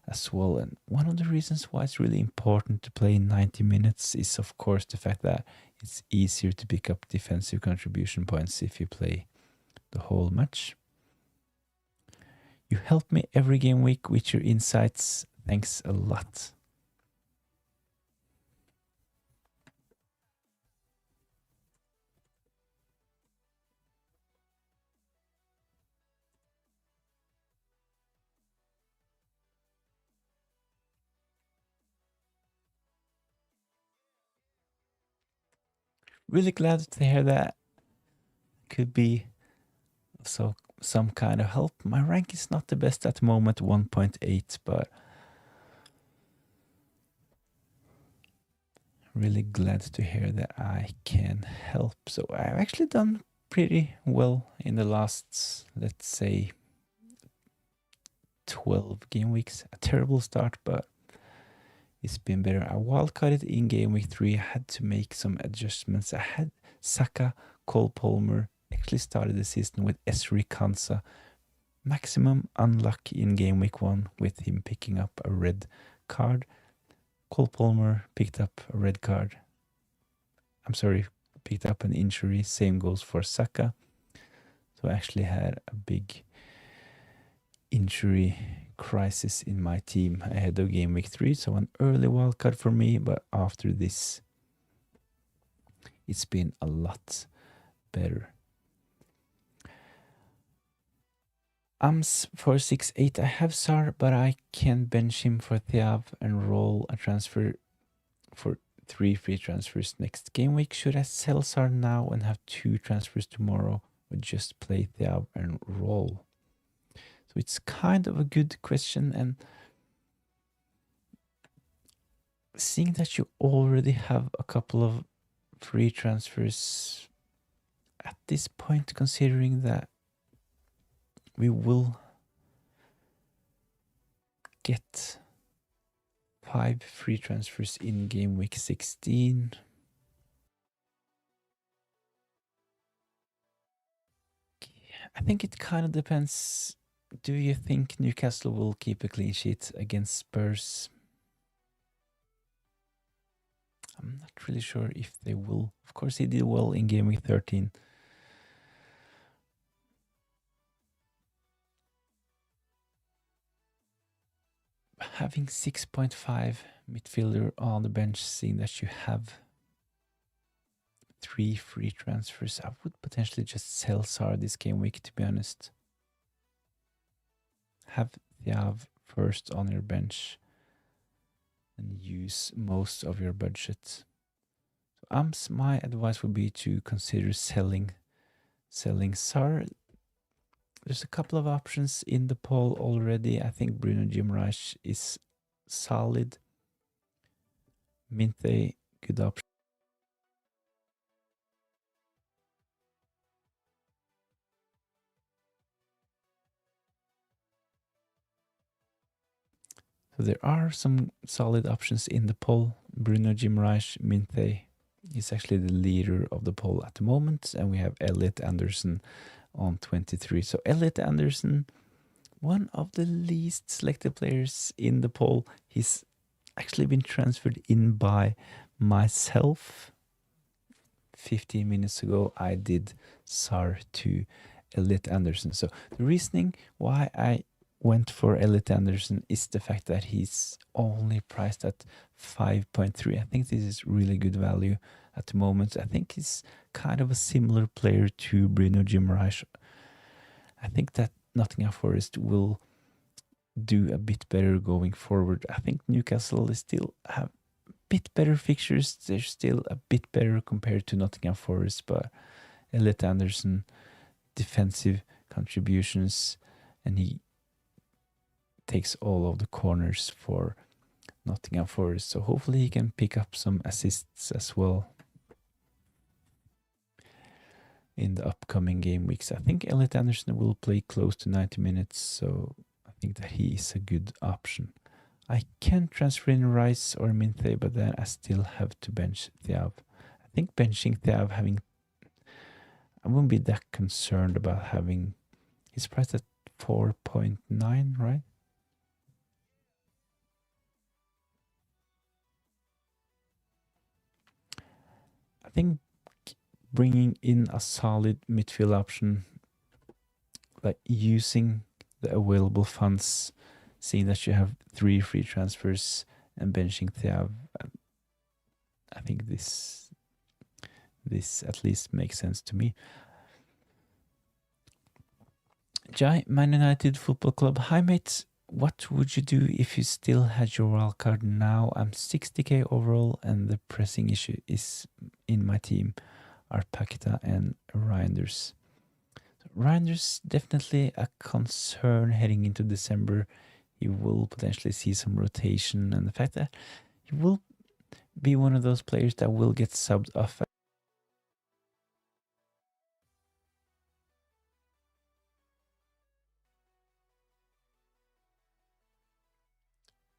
as well. And one of the reasons why it's really important to play 90 minutes is, of course, the fact that it's easier to pick up defensive contribution points if you play the whole match. You help me every game week with your insights. Thanks a lot. Really glad to hear that. Could be so some kind of help. My rank is not the best at the moment, 1.8, but really glad to hear that I can help. So I've actually done pretty well in the last, let's say, 12 game weeks. A terrible start, but it's been better. I wildcarded in game week 3. I had to make some adjustments. I had Saka, Cole Palmer, actually started the season with Esri Kansa. Maximum unlucky in game week 1 with him picking up a red card. Cole Palmer picked up a red card. I'm sorry, picked up an injury. Same goes for Saka. So I actually had a big injury crisis in my team ahead of game week 3. So an early wildcard for me, but after this, it's been a lot better. For 6-8, I have Sar, but I can bench him for Thiav and roll a transfer for 3 free transfers next game week. Should I sell Sar now and have 2 transfers tomorrow, or just play Thiav and roll? So it's kind of a good question, and seeing that you already have a couple of free transfers at this point, considering that we will get 5 free transfers in game week 16. I think it kind of depends. Do you think Newcastle will keep a clean sheet against Spurs? I'm not really sure if they will. Of course, he did well in game week 13. Having 6.5 midfielder on the bench, seeing that you have 3 free transfers. I would potentially just sell Sar this game week, to be honest. Have Thiav first on your bench and use most of your budget. So my advice would be to consider selling Sar. There's a couple of options in the poll already. I think Bruno Guimaraes is solid. Minthe, good option. So there are some solid options in the poll. Bruno Guimaraes, Minthe is actually the leader of the poll at the moment, and we have Elliot Anderson on 23. So Elliot Anderson, one of the least selected players in the poll. He's actually been transferred in by myself. 15 minutes ago, I did SAR to Elliot Anderson. So the reasoning why I went for Elliot Anderson is the fact that he's only priced at 5.3. I think this is really good value at the moment. I think he's kind of a similar player to Bruno Guimaraes. I think that Nottingham Forest will do a bit better going forward. I think Newcastle is still have a bit better fixtures. They're still a bit better compared to Nottingham Forest, but Elliot Anderson, defensive contributions, and he takes all of the corners for Nottingham Forest. So hopefully he can pick up some assists as well in the upcoming game weeks. I think Elliot Anderson will play close to 90 minutes, so I think that he is a good option. I can transfer in Rice or Minthe, but then I still have to bench Thiav. I think benching Thiav, I wouldn't be that concerned about having his price at 4.9, right? I think bringing in a solid midfield option, like using the available funds, seeing that you have 3 free transfers and benching Thiav, I think this at least makes sense to me. Jai, Man United Football Club. Hi mates, what would you do if you still had your wildcard now? I'm 60k overall and the pressing issue is in my team are Paqueta and Reinders. Reinders definitely a concern heading into December. He will potentially see some rotation, and the fact that he will be one of those players that will get subbed off.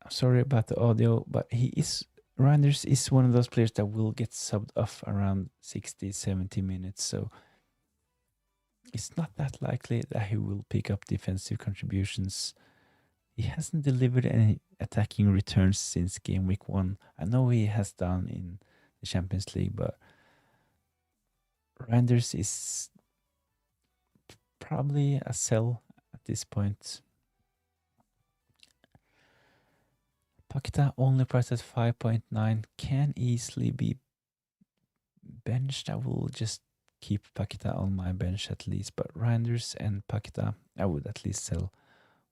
I'm sorry about the audio, but Reinders is one of those players that will get subbed off around 60, 70 minutes. So it's not that likely that he will pick up defensive contributions. He hasn't delivered any attacking returns since game week 1. I know he has done in the Champions League, but Reinders is probably a sell at this point. Paqueta only priced at 5.9, can easily be benched. I will just keep Paqueta on my bench at least, but Reinders and Paqueta, I would at least sell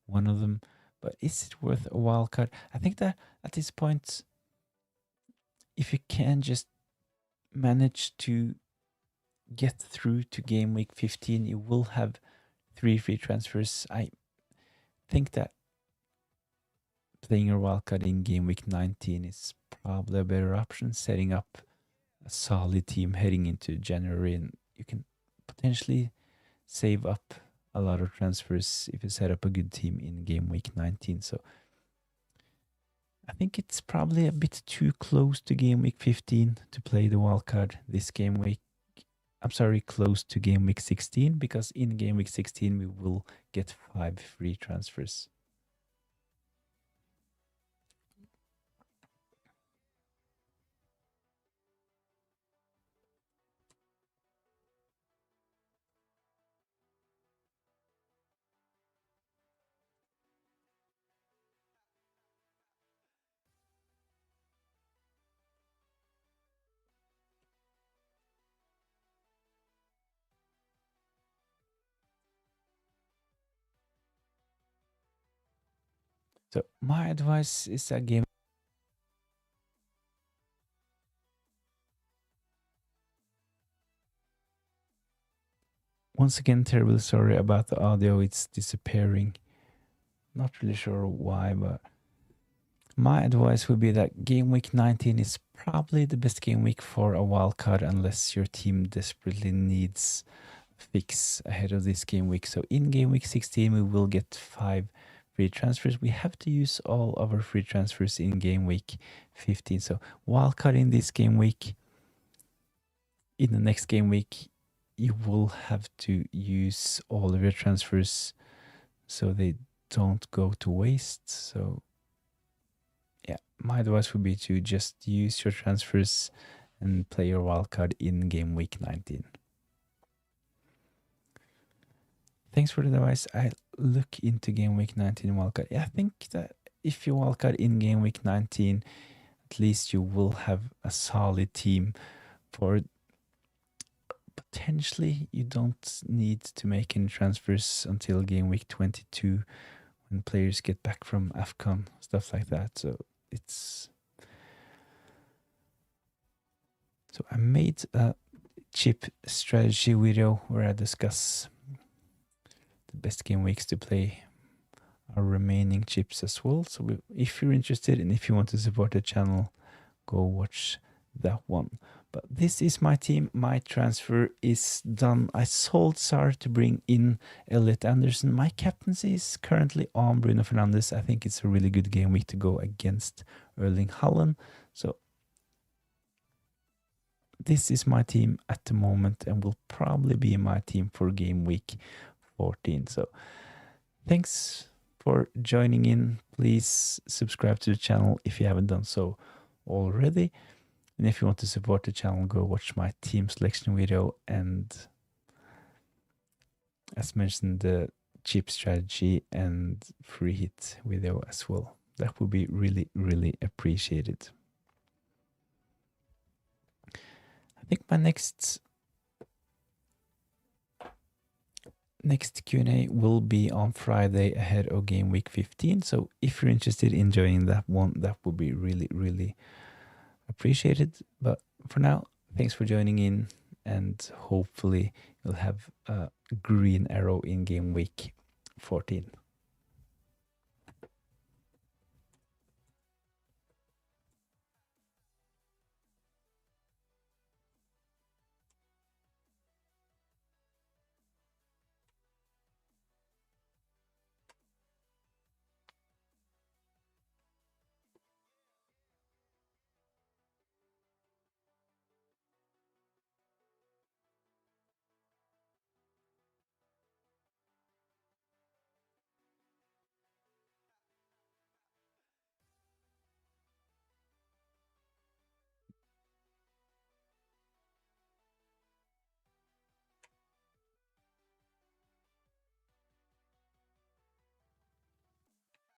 one of them. But is it worth a wild card? I think that at this point, if you can just manage to get through to game week 15, you will have 3 free transfers. I think that playing your wildcard in game week 19 is probably a better option, setting up a solid team heading into January, and you can potentially save up a lot of transfers if you set up a good team in game week 19. So I think it's probably a bit too close to game week 15 to play the wildcard this game week. I'm sorry, close to game week 16, because in game week 16 we will get 5 free transfers. So my advice is a game. Once again, terribly sorry about the audio. It's disappearing. Not really sure why, but my advice would be that game week 19 is probably the best game week for a wildcard unless your team desperately needs a fix ahead of this game week. So in game week 16, we will get 5 free transfers. We have to use all of our free transfers in game week 15. So wildcard in this game week, in the next game week, you will have to use all of your transfers so they don't go to waste. So yeah, my advice would be to just use your transfers and play your wildcard in game week 19. Thanks for the advice. I look into game week 19 wildcard. Yeah, I think that if you wildcard in game week 19, at least you will have a solid team for potentially you don't need to make any transfers until game week 22 when players get back from AFCON, stuff like that. So I made a chip strategy video where I discuss the best game weeks to play our remaining chips as well. So if you're interested and if you want to support the channel, go watch that one. But this is my team. My transfer is done. I sold Sar to bring in Elliot Anderson. My captaincy is currently on Bruno Fernandes. I think it's a really good game week to go against Erling Haaland. So this is my team at the moment and will probably be my team for game week 14. So thanks for joining in. Please subscribe to the channel if you haven't done so already. And if you want to support the channel, go watch my team selection video and, as mentioned, the chip strategy and free hit video as well. That would be really, really appreciated. I think my next Q&A will be on Friday ahead of game week 15. So if you're interested in joining that one, that would be really, really appreciated. But for now, thanks for joining in, and hopefully you'll have a green arrow in game week 14.